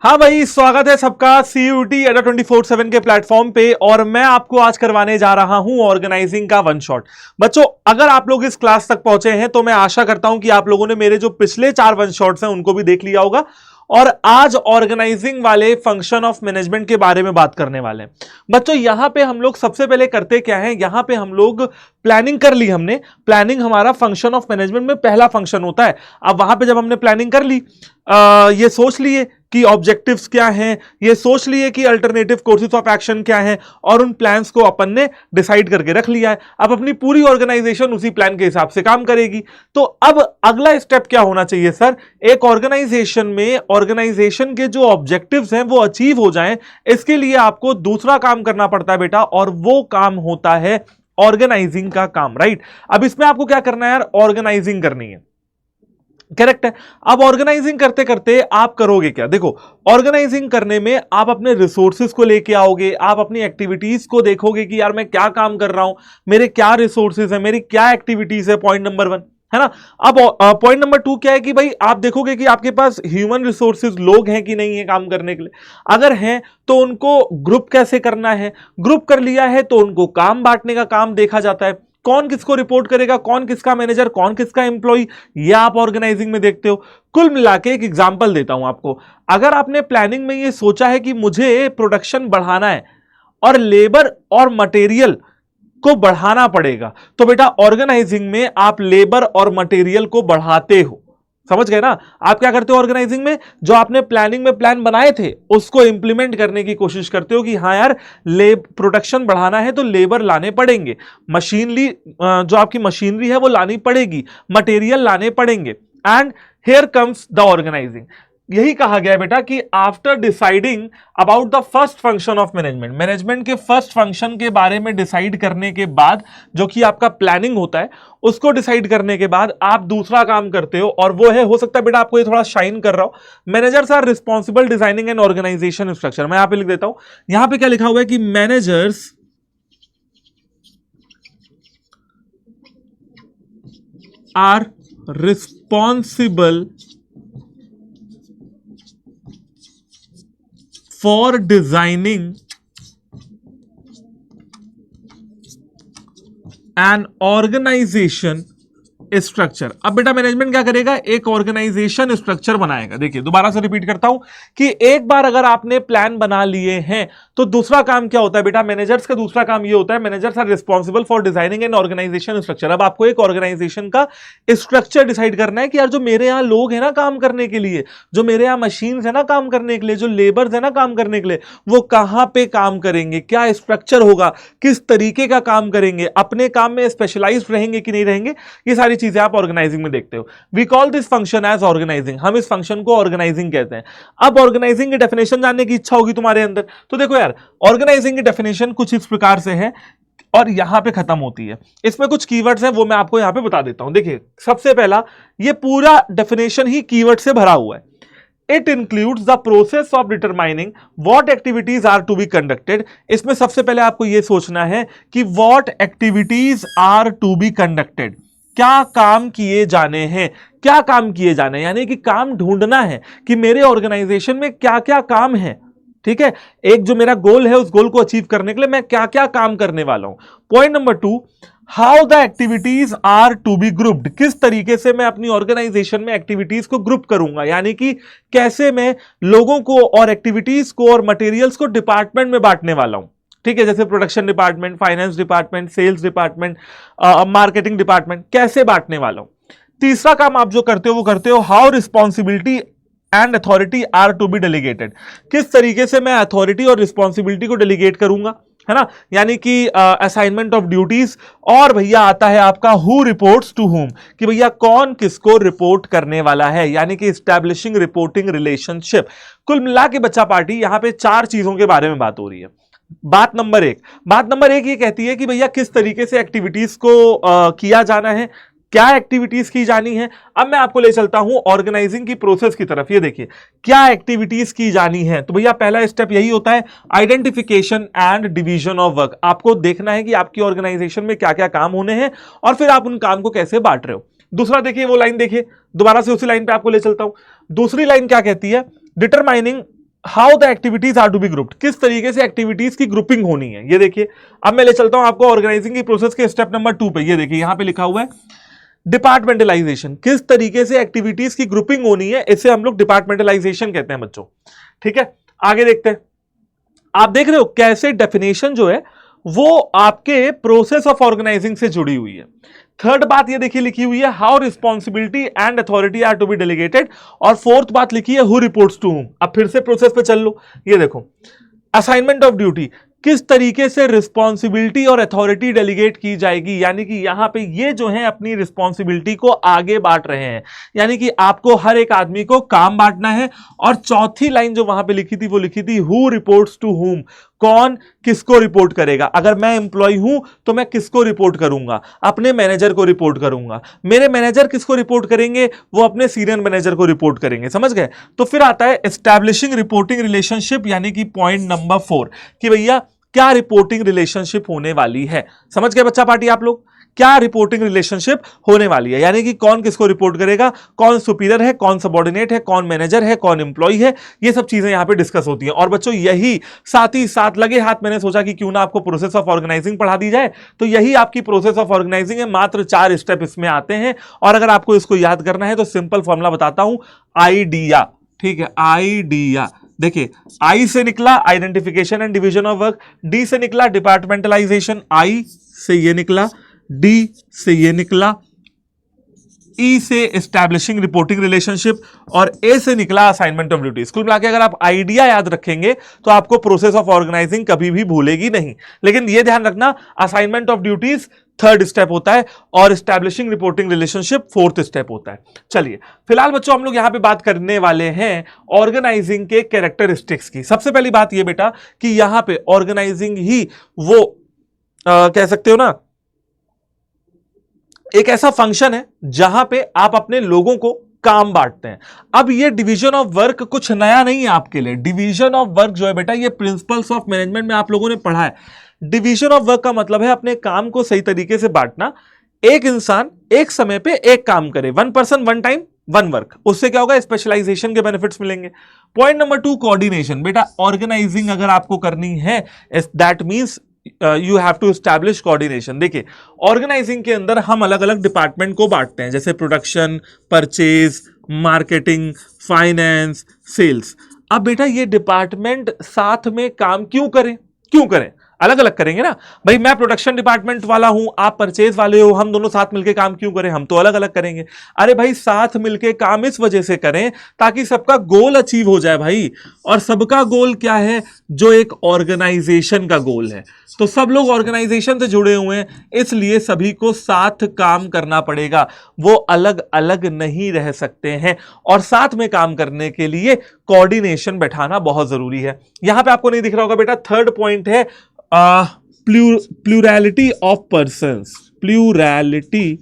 हाँ भाई, स्वागत है सबका CUET अड्डा 24/7 के प्लेटफॉर्म पे। और मैं आपको आज करवाने जा रहा हूं ऑर्गेनाइजिंग का वन शॉट। बच्चों, अगर आप लोग इस क्लास तक पहुंचे हैं तो मैं आशा करता हूं कि आप लोगों ने मेरे जो पिछले 4 वन शॉट्स हैं उनको भी देख लिया होगा। और आज ऑर्गेनाइजिंग वाले फंक्शन ऑफ मैनेजमेंट के बारे में बात करने वाले हैं। बच्चों, यहां पे हम लोग सबसे पहले करते क्या है, यहां पे हम लोग प्लानिंग कर ली। हमने प्लानिंग हमारा फंक्शन ऑफ मैनेजमेंट में पहला फंक्शन होता है। अब वहां पे जब हमने प्लानिंग कर ली, ये सोच लिए कि ऑब्जेक्टिव्स क्या हैं, ये सोच लिए कि अल्टरनेटिव कोर्सेज ऑफ एक्शन क्या हैं, और उन प्लान्स को अपन ने डिसाइड करके रख लिया है। अब अपनी पूरी ऑर्गेनाइजेशन उसी प्लान के हिसाब से काम करेगी। तो अब अगला स्टेप क्या होना चाहिए सर? एक ऑर्गेनाइजेशन में ऑर्गेनाइजेशन के जो ऑब्जेक्टिव्स हैं वो अचीव हो जाएं, इसके लिए आपको दूसरा काम करना पड़ता है बेटा, और वो काम होता है ऑर्गेनाइजिंग का काम। राइट? अब इसमें आपको क्या करना है यार? ऑर्गेनाइजिंग करनी है। करेक्ट है। अब ऑर्गेनाइजिंग करते करते आप करोगे क्या? देखो, ऑर्गेनाइजिंग करने में आप अपने रिसोर्सेज को लेके आओगे, आप अपनी एक्टिविटीज को देखोगे कि यार मैं क्या काम कर रहा हूं, मेरे क्या रिसोर्सेज है, मेरी क्या एक्टिविटीज है। पॉइंट नंबर 1 है ना। अब पॉइंट नंबर 2 क्या है कि भाई आप देखोगे कि आपके पास ह्यूमन रिसोर्सेज लोग हैं कि नहीं है काम करने के लिए। अगर हैं तो उनको ग्रुप कैसे करना है। ग्रुप कर लिया है तो उनको काम बांटने का काम देखा जाता है। कौन किसको रिपोर्ट करेगा, कौन किसका मैनेजर, कौन किसका एम्प्लॉय, ये आप ऑर्गेनाइजिंग में देखते हो। कुल मिला के एक एग्जांपल देता हूं आपको। अगर आपने प्लानिंग में ये सोचा है कि मुझे प्रोडक्शन बढ़ाना है और लेबर और मटेरियल को बढ़ाना पड़ेगा, तो बेटा ऑर्गेनाइजिंग में आप लेबर और मटेरियल को बढ़ाते हो। समझ गए ना? आप क्या करते हो ऑर्गेनाइजिंग में? जो आपने प्लानिंग में प्लान बनाए थे उसको इंप्लीमेंट करने की कोशिश करते हो कि हाँ यार, प्रोडक्शन बढ़ाना है तो लेबर लाने पड़ेंगे, मशीनरी जो आपकी मशीनरी है वो लानी पड़ेगी, मटेरियल लाने पड़ेंगे। And here comes the organizing. यही कहा गया है बेटा कि after deciding about the first function of management, management के फर्स्ट फंक्शन के बारे में डिसाइड करने के बाद, जो कि आपका प्लानिंग होता है, उसको डिसाइड करने के बाद आप दूसरा काम करते हो, और वो है, हो सकता है बेटा आपको ये थोड़ा शाइन कर रहा हो, managers are responsible designing and organization structure. मैं यहां पे लिख देता हूं, यहां पे क्या लिखा हुआ है कि managers are responsible for designing an organization structure. अब बेटा मैनेजमेंट क्या करेगा? एक ऑर्गेनाइजेशन स्ट्रक्चर बनाएगा। देखिए, दोबारा से रिपीट करता हूं कि एक बार अगर आपने प्लान बना लिए हैं तो दूसरा काम क्या होता है बेटा? मैनेजर्स का दूसरा काम ये होता है, managers are responsible for designing an organisation structure. अब आपको एक ऑर्गेनाइजेशन का स्ट्रक्चर डिसाइड करना है कि यार जो मेरे यहां लोग हैं ना काम करने के लिए, जो मेरे यहां मशीन है ना काम करने के लिए, जो लेबर्स है ना काम करने के लिए, वो कहां पे काम करेंगे, क्या स्ट्रक्चर होगा, किस तरीके का काम करेंगे, अपने काम में स्पेशलाइज रहेंगे कि नहीं रहेंगे, ये सारी चीजें आप ऑर्गेनाइजिंग में देखते हो। We call this function as organizing. हम इस फंक्शन को ऑर्गेनाइजिंग कहते हैं। अब ऑर्गेनाइजिंग की डेफिनेशन जानने की इच्छा होगी तुम्हारे अंदर, तो देखो यार, ऑर्गेनाइजिंग की डेफिनेशन कुछ इस प्रकार से है और यहां पे खत्म होती है। इसमें कुछ कीवर्ड्स हैं, वो मैं आपको यहां पे बता देता हूं। देखिए, सबसे पहला, ये पूरा डेफिनेशन ही कीवर्ड से भरा हुआ है। It includes the process of determining what activities are to be conducted। इसमें सबसे पहले आपको यह सोचना है कि what activities are to be conducted, क्या काम किए जाने हैं, क्या काम किए जाने हैं, यानी कि काम ढूंढना है कि मेरे ऑर्गेनाइजेशन में क्या क्या काम है। ठीक है, एक जो मेरा गोल है उस गोल को अचीव करने के लिए मैं क्या क्या काम करने वाला हूं। Point number 2, how the activities are to be grouped, किस तरीके से मैं अपनी ऑर्गेनाइजेशन में एक्टिविटीज को ग्रुप करूंगा, यानी कि कैसे मैं लोगों को और एक्टिविटीज को और मटेरियल्स को डिपार्टमेंट में बांटने वाला हूं। ठीक है, जैसे production department, finance department, sales department, marketing department, कैसे बांटने वाला हूं। तीसरा काम आप जो करते हो वो करते हो, how responsibility and authority are to be delegated, किस तरीके से मैं अथॉरिटी और रिस्पॉन्सिबिलिटी को डेलीगेट करूंगा, है ना, यानी कि असाइनमेंट ऑफ ड्यूटीज। और भैया आता है आपका हु रिपोर्ट्स टू हुम, कि भैया कौन किसको रिपोर्ट करने वाला है, यानी कि एस्टैब्लिशिंग रिपोर्टिंग रिलेशनशिप। कुल मिला के बच्चा पार्टी, यहां पे 4 चीजों के बारे में बात हो रही है। बात नंबर एक ये कहती है कि भैया किस तरीके से एक्टिविटीज को किया जाना है, क्या एक्टिविटीज की जानी है। अब मैं आपको ले चलता हूं ऑर्गेनाइजिंग की प्रोसेस की तरफ। ये देखिए, क्या एक्टिविटीज की जानी है, तो भैया पहला स्टेप यही होता है, identification and division of work. आपको देखना है कि आपकी ऑर्गेनाइजेशन में क्या क्या काम होने हैं और फिर आप उन काम को कैसे बांट रहे हो। दूसरा देखिए, वो लाइन देखिए, दोबारा से उसी लाइन पे आपको ले चलता हूं। दूसरी लाइन क्या कहती है, determining how the activities are to be grouped, किस तरीके से एक्टिविटीज की ग्रुपिंग होनी है। ये देखिए, अब मैं ले चलता हूं आपको ऑर्गेनाइजिंग की प्रोसेस के स्टेप नंबर 2 पे। ये देखिए यहां पे लिखा हुआ है डिपार्टमेंटलाइजेशन, किस तरीके से एक्टिविटीज की ग्रुपिंग होनी है, इसे हम लोग डिपार्टमेंटलाइजेशन कहते हैं बच्चों। ठीक है, आगे देखते हैं। आप देख रहे हो कैसे डेफिनेशन जो है वो आपके प्रोसेस ऑफ ऑर्गेनाइजिंग से जुड़ी हुई है। थर्ड बात ये देखिए लिखी हुई है how responsibility and authority are to be delegated, और फोर्थ बात लिखी है हु रिपोर्ट्स टू हुम। अब फिर से प्रोसेस पे चल लो, ये देखो असाइनमेंट ऑफ ड्यूटी, किस तरीके से रिस्पॉन्सिबिलिटी और अथॉरिटी डेलीगेट की जाएगी, यानी कि यहां पे ये जो है अपनी रिस्पॉन्सिबिलिटी को आगे बांट रहे हैं, यानी कि आपको हर एक आदमी को काम बांटना है। और चौथी लाइन जो वहां पे लिखी थी वो लिखी थी हु रिपोर्ट्स टू हुम, कौन किसको रिपोर्ट करेगा। अगर मैं एम्प्लॉय हूं तो मैं किसको रिपोर्ट करूंगा, अपने मैनेजर को रिपोर्ट करूंगा। मेरे मैनेजर किसको रिपोर्ट करेंगे, वो अपने सीनियर मैनेजर को रिपोर्ट करेंगे। समझ गए। तो फिर आता है एस्टैब्लिशिंग रिपोर्टिंग रिलेशनशिप, यानी कि पॉइंट नंबर 4 कि भैया क्या रिपोर्टिंग रिलेशनशिप होने वाली है। समझ गए बच्चा पार्टी आप लोग, क्या रिपोर्टिंग रिलेशनशिप होने वाली है, यानी कि कौन किसको रिपोर्ट करेगा, कौन सुपीरियर है, कौन सबॉर्डिनेट है, कौन मैनेजर है, कौन एम्प्लॉय है, ये सब चीजें यहां पे डिस्कस होती हैं। और बच्चों यही साथ ही साथ लगे हाथ मैंने सोचा कि क्यों ना आपको प्रोसेस ऑफ ऑर्गेनाइजिंग पढ़ा दी जाए। तो यही आपकी प्रोसेस ऑफ ऑर्गेनाइजिंग है, मात्र 4 स्टेप इसमें आते हैं। और अगर आपको इसको याद करना है तो सिंपल फॉर्मूला बताता हूं, आइडिया। ठीक है, आइडिया। देखिए आई से निकला identification and division of work, D से निकला डिपार्टमेंटलाइजेशन, आई से ये निकला, डी से ये निकला, ई से एस्टैब्लिशिंग रिपोर्टिंग रिलेशनशिप, और ए से निकला असाइनमेंट ऑफ ड्यूटीज। कुल मिलाकर अगर आप आइडिया याद रखेंगे तो आपको प्रोसेस ऑफ ऑर्गेनाइजिंग कभी भी भूलेगी नहीं। लेकिन यह ध्यान रखना assignment of duties 3rd step होता है और establishing reporting relationship 4th step होता है। चलिए फिलहाल बच्चों हम लोग यहां पे बात करने वाले हैं ऑर्गेनाइजिंग के कैरेक्टरिस्टिक्स की। सबसे पहली बात यह बेटा कि यहां पे ऑर्गेनाइजिंग ही वो कह सकते हो ना, एक ऐसा फंक्शन है जहां पे आप अपने लोगों को काम बांटते हैं। अब ये डिवीजन ऑफ वर्क कुछ नया नहीं है आपके लिए। डिवीजन ऑफ वर्क जो है बेटा ये प्रिंसिपल्स ऑफ मैनेजमेंट में आप लोगों ने पढ़ा है। डिवीजन ऑफ वर्क का मतलब है अपने काम को सही तरीके से बांटना। एक इंसान एक समय पे एक काम करे, 1 पर्सन 1 टाइम 1 वर्क। उससे क्या होगा, स्पेशलाइजेशन के बेनिफिट्स मिलेंगे। Point number 2 coordination. बेटा ऑर्गेनाइजिंग अगर आपको करनी है that means you have to establish coordination. देखिए ऑर्गेनाइजिंग के अंदर हम अलग अलग डिपार्टमेंट को बांटते हैं, जैसे production, purchase, marketing, finance, sales. अब बेटा ये डिपार्टमेंट साथ में काम क्यों करें, क्यों करें, अलग अलग करेंगे ना भाई। मैं प्रोडक्शन डिपार्टमेंट वाला हूं, आप परचेज वाले हो, हम दोनों साथ मिलकर काम क्यों करें, हम तो अलग अलग करेंगे। अरे भाई साथ मिलकर काम इस वजह से करें ताकि सबका गोल अचीव हो जाए भाई। और सबका गोल क्या है, जो एक ऑर्गेनाइजेशन का गोल है। तो सब लोग ऑर्गेनाइजेशन से जुड़े हुए हैं, इसलिए सभी को साथ काम करना पड़ेगा, वो अलग अलग नहीं रह सकते हैं। और साथ में काम करने के लिए कोऑर्डिनेशन बैठाना बहुत जरूरी है। यहां पे आपको नहीं दिख रहा होगा बेटा, 3rd पॉइंट है plurality of persons. Plurality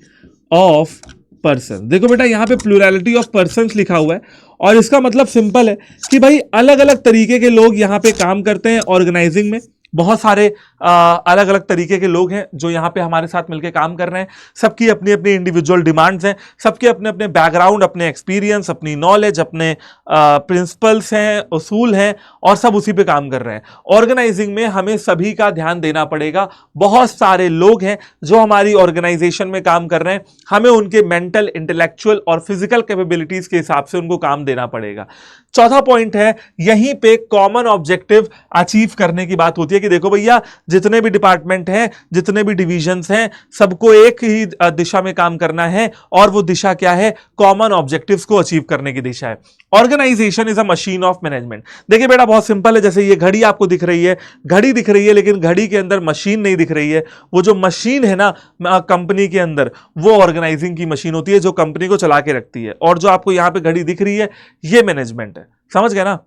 of person. देखो बेटा यहां पे प्लूरैलिटी ऑफ पर्संस लिखा हुआ है और इसका मतलब सिंपल है कि भाई अलग अलग तरीके के लोग यहां पे काम करते हैं ऑर्गेनाइजिंग में। बहुत सारे अलग अलग तरीके के लोग हैं जो यहाँ पे हमारे साथ मिलकर काम कर रहे हैं। सबकी अपनी अपनी इंडिविजुअल डिमांड्स हैं, सबके अपने अपने बैकग्राउंड, अपने एक्सपीरियंस, अपनी नॉलेज, अपने प्रिंसिपल्स हैं, उसूल हैं, और सब उसी पे काम कर रहे हैं। ऑर्गेनाइजिंग में हमें सभी का ध्यान देना पड़ेगा। बहुत सारे लोग हैं जो हमारी ऑर्गेनाइजेशन में काम कर रहे हैं, हमें उनके मेंटल, इंटेलेक्चुअल और फिजिकल कैपेबिलिटीज के हिसाब से उनको काम देना पड़ेगा। 4था पॉइंट है, यहीं पे कॉमन ऑब्जेक्टिव अचीव करने की बात होती है कि देखो भैया जितने भी डिपार्टमेंट हैं, जितने भी डिविजन्स हैं, सबको एक ही दिशा में काम करना है, और वो दिशा क्या है, कॉमन ऑब्जेक्टिव्स को अचीव करने की दिशा है। Organization is a machine of management. देखिए बेटा बहुत सिंपल है, जैसे ये घड़ी आपको दिख रही है, घड़ी दिख रही है लेकिन घड़ी के अंदर मशीन नहीं दिख रही है। वो जो मशीन है ना कंपनी के अंदर, वो ऑर्गेनाइजिंग की मशीन होती है जो कंपनी को चला के रखती है। और जो आपको यहां पे घड़ी दिख रही है ये मैनेजमेंट है। समझ गए ना,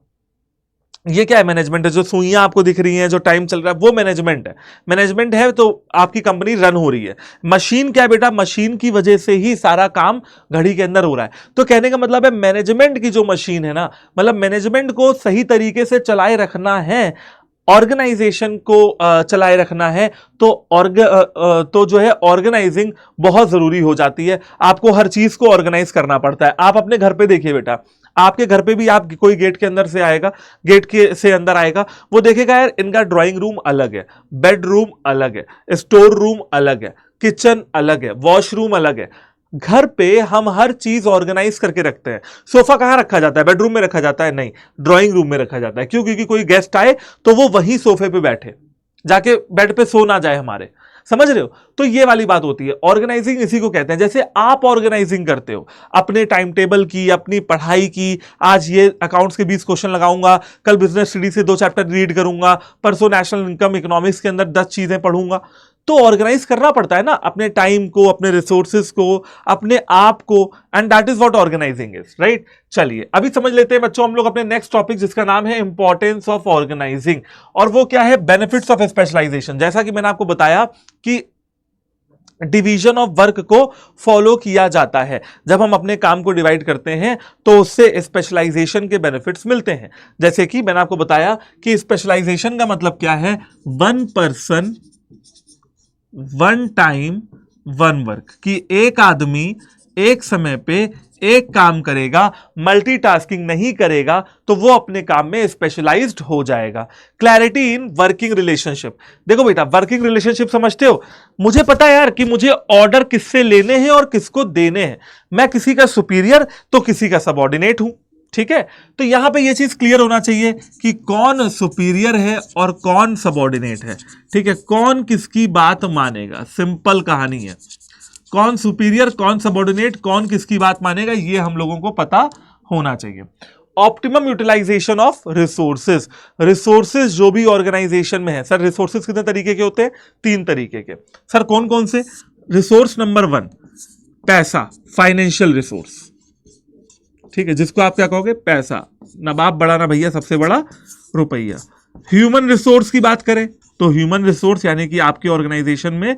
ये क्या है, मैनेजमेंट है। जो सुइयां आपको दिख रही हैं, जो टाइम चल रहा है, वो मैनेजमेंट है। मैनेजमेंट है तो आपकी कंपनी रन हो रही है। मशीन क्या है बेटा, मशीन की वजह से ही सारा काम घड़ी के अंदर हो रहा है। तो कहने का मतलब है मैनेजमेंट की जो मशीन है ना, मतलब मैनेजमेंट को सही तरीके से चलाए रखना है ऑर्गेनाइजेशन को चलाए रखना है तो जो है ऑर्गेनाइजिंग बहुत जरूरी हो जाती है। आपको हर चीज को ऑर्गेनाइज करना पड़ता है। आप अपने घर पे देखिए बेटा, आपके घर पे भी आप कोई गेट के अंदर से आएगा, गेट के से अंदर आएगा, वो देखेगा यार इनका ड्राइंग रूम अलग है, बेडरूम अलग है, स्टोर रूम अलग है, किचन अलग है, वॉशरूम अलग है। घर पे हम हर चीज ऑर्गेनाइज करके रखते हैं। सोफा कहां रखा जाता है? बेडरूम में रखा जाता है? नहीं, ड्राइंग रूम में रखा जाता है। क्यों? क्योंकि कोई गेस्ट आए तो वो वहीं सोफे पे बैठे, जाके बेड पे सो ना जाए हमारे। समझ रहे हो? तो ये वाली बात होती है। ऑर्गेनाइजिंग इसी को कहते हैं। जैसे आप ऑर्गेनाइजिंग करते हो अपने टाइम टेबल की, अपनी पढ़ाई की, आज ये अकाउंट्स के 20 क्वेश्चन लगाऊंगा, कल बिजनेस स्टडी से 2 चैप्टर रीड करूंगा, परसों नेशनल इनकम इकोनॉमिक्स के अंदर 10 चीजें पढ़ूंगा। तो ऑर्गेनाइज करना पड़ता है ना अपने टाइम को, अपने रिसोर्सेज को, अपने आप को, and that is what organizing is, right. चलिए अभी समझ लेते हैं बच्चों हम लोग अपने नेक्स्ट टॉपिक, जिसका नाम है इंपॉर्टेंस ऑफ ऑर्गेनाइजिंग। और वो क्या है? Benefits of specialization. जैसा कि मैंने आपको बताया कि डिवीजन ऑफ वर्क को फॉलो किया जाता है। जब हम अपने काम को डिवाइड करते हैं तो उससे स्पेशलाइजेशन के बेनिफिट्स मिलते हैं। जैसे कि मैंने आपको बताया कि स्पेशलाइजेशन का मतलब क्या है? One person one time one work, कि एक आदमी एक समय पे एक काम करेगा, मल्टीटास्किंग नहीं करेगा, तो वो अपने काम में स्पेशलाइज्ड हो जाएगा। Clarity in working relationship. देखो बेटा, वर्किंग रिलेशनशिप समझते हो? मुझे पता है यार कि मुझे ऑर्डर किससे लेने हैं और किसको देने हैं। मैं किसी का सुपीरियर तो किसी का सबऑर्डिनेट हूं, ठीक है। तो यहां पे ये चीज क्लियर होना चाहिए कि कौन सुपीरियर है और कौन सबऑर्डिनेट है, ठीक है। कौन किसकी बात मानेगा, सिंपल कहानी है। कौन सुपीरियर, कौन सबऑर्डिनेट, कौन किसकी बात मानेगा, ये हम लोगों को पता होना चाहिए। Optimum utilization of resources. Resources जो भी ऑर्गेनाइजेशन में है, सर रिसोर्सेज कितने तरीके के होते हैं? 3 तरीके के। सर कौन कौन से? रिसोर्स नंबर 1 पैसा, फाइनेंशियल रिसोर्स, ठीक है, जिसको आप क्या कहोगे? पैसा। ना बाप बड़ा ना भैया, सबसे बड़ा रुपया। ह्यूमन रिसोर्स की बात करें तो ह्यूमन रिसोर्स यानी कि आपके ऑर्गेनाइजेशन में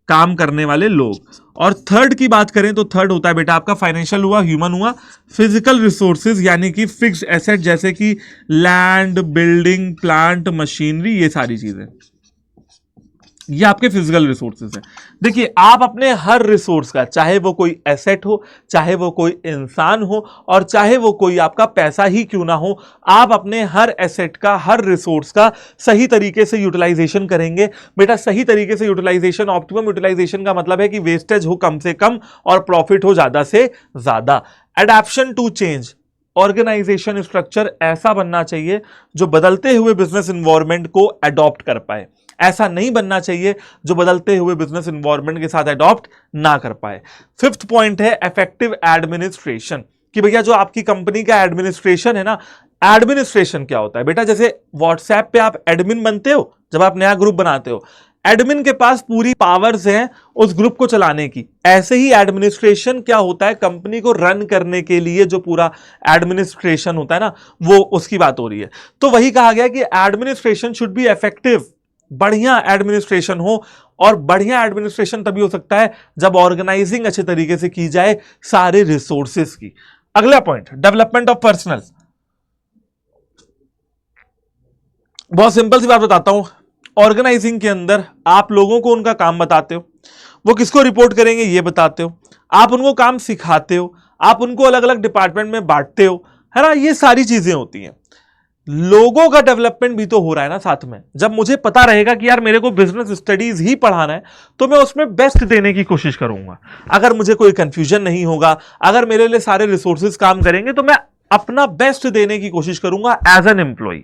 काम करने वाले लोग। और थर्ड की बात करें तो थर्ड होता है बेटा आपका फाइनेंशियल हुआ, ह्यूमन हुआ। फिजिकल रिसोर्सेज यानी कि फिक्स्ड एसेट, जैसे कि लैंड, बिल्डिंग, प्लांट, मशीनरी, ये सारी चीजें, ये आपके फिजिकल रिसोर्सेज हैं। देखिए आप अपने हर रिसोर्स का, चाहे वो कोई एसेट हो, चाहे वो कोई इंसान हो, और चाहे वो कोई आपका पैसा ही क्यों ना हो, आप अपने हर एसेट का, हर रिसोर्स का सही तरीके से यूटिलाइजेशन करेंगे। बेटा सही तरीके से यूटिलाइजेशन, ऑप्टिमम यूटिलाइजेशन का मतलब है कि वेस्टेज हो कम से कम और प्रॉफिट हो ज्यादा से ज्यादा। एडैप्शन टू चेंज। ऑर्गेनाइजेशन स्ट्रक्चर ऐसा बनना चाहिए जो बदलते हुए बिजनेस इन्वायरमेंट को अडॉप्ट कर पाए। ऐसा नहीं बनना चाहिए जो बदलते हुए बिजनेस इन्वायरमेंट के साथ अडॉप्ट ना कर पाए। 5th पॉइंट है इफेक्टिव एडमिनिस्ट्रेशन, कि भैया जो आपकी कंपनी का एडमिनिस्ट्रेशन है ना, एडमिनिस्ट्रेशन क्या होता है बेटा? जैसे व्हाट्सएप पे आप एडमिन बनते हो, जब आप नया ग्रुप बनाते हो, एडमिन के पास पूरी पावर्स हैं उस ग्रुप को चलाने की। ऐसे ही एडमिनिस्ट्रेशन क्या होता है? कंपनी को रन करने के लिए जो पूरा एडमिनिस्ट्रेशन होता है ना, वो उसकी बात हो रही है। तो वही कहा गया कि एडमिनिस्ट्रेशन शुड बी इफेक्टिव। बढ़िया एडमिनिस्ट्रेशन हो, और बढ़िया एडमिनिस्ट्रेशन तभी हो सकता है जब ऑर्गेनाइजिंग अच्छे तरीके से की जाए सारे रिसोर्सेज की। अगला पॉइंट, डेवलपमेंट ऑफ पर्सनल। बहुत सिंपल सी बात बताता हूं। ऑर्गेनाइजिंग के अंदर आप लोगों को उनका काम बताते हो, वो किसको रिपोर्ट करेंगे ये बताते हो, आप उनको काम सिखाते हो, आप उनको अलग अलग डिपार्टमेंट में बांटते हो, है ना। ये सारी चीजें होती हैं। लोगों का डेवलपमेंट भी तो हो रहा है ना साथ में। जब मुझे पता रहेगा कि यार मेरे को बिजनेस स्टडीज ही पढ़ाना है, तो मैं उसमें बेस्ट देने की कोशिश करूंगा। अगर मुझे कोई कंफ्यूजन नहीं होगा, अगर मेरे लिए सारे रिसोर्सेज काम करेंगे, तो मैं अपना बेस्ट देने की कोशिश करूंगा एज एन एम्प्लॉय,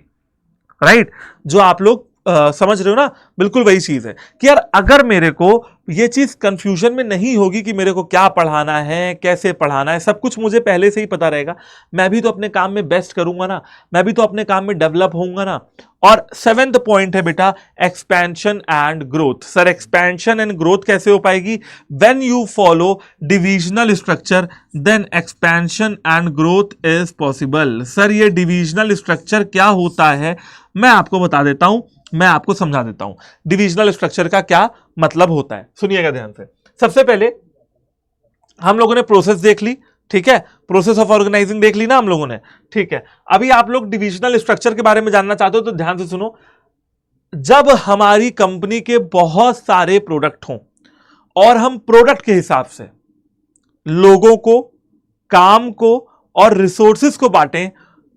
राइट। जो आप लोग समझ रहे हो ना, बिल्कुल वही चीज है कि यार अगर मेरे को ये चीज कंफ्यूजन में नहीं होगी कि मेरे को क्या पढ़ाना है, कैसे पढ़ाना है, सब कुछ मुझे पहले से ही पता रहेगा, मैं भी तो अपने काम में बेस्ट करूंगा ना, मैं भी तो अपने काम में डेवलप होऊंगा ना। और 7th पॉइंट है बेटा expansion and growth. Sir expansion and growth कैसे हो पाएगी? When you follow divisional structure then expansion and growth is possible. Sir ये डिविजनल स्ट्रक्चर क्या होता है मैं आपको बता देता हूं, मैं आपको समझा देता हूं डिविजनल स्ट्रक्चर का क्या मतलब होता है। सुनिएगा ध्यान से। सबसे पहले हम लोगों ने प्रोसेस देख ली, ठीक है, प्रोसेस ऑफ ऑर्गेनाइजिंग देख ली ना हम लोगों ने, ठीक है। अभी आप लोग डिविजनल स्ट्रक्चर के बारे में जानना चाहते हो तो ध्यान से सुनो। जब हमारी कंपनी के बहुत सारे प्रोडक्ट हों और हम प्रोडक्ट के हिसाब से लोगों को, काम को और रिसोर्सेज को बांटें,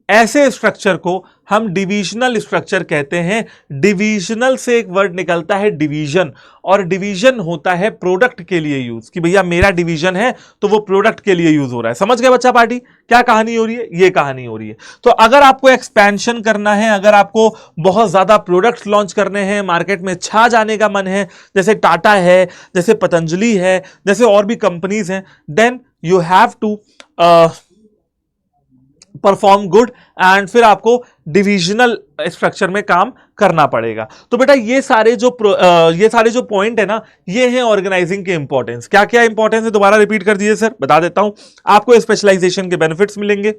ऐसे स्ट्रक्चर को हम डिविजनल स्ट्रक्चर कहते हैं। डिविजनल से एक वर्ड निकलता है डिवीजन, और डिवीजन होता है प्रोडक्ट के लिए यूज, कि भैया मेरा डिवीजन है तो वो प्रोडक्ट के लिए यूज हो रहा है। समझ गए बच्चा पार्टी क्या कहानी हो रही है? ये कहानी हो रही है। तो अगर आपको एक्सपेंशन करना है, अगर आपको बहुत ज्यादा प्रोडक्ट्स लॉन्च करने हैं, मार्केट में छा जाने का मन है, जैसे टाटा है, जैसे पतंजलि है, जैसे और भी कंपनीज हैं, then you have to perform good, and फिर आपको डिविजनल स्ट्रक्चर में काम करना पड़ेगा। तो बेटा ये सारे जो पॉइंट है ना, ये हैं ऑर्गेनाइजिंग के इंपॉर्टेंस। क्या क्या इंपॉर्टेंस है दोबारा रिपीट कर दीजिए सर, बता देता हूं। आपको स्पेशलाइजेशन के बेनिफिट्स मिलेंगे,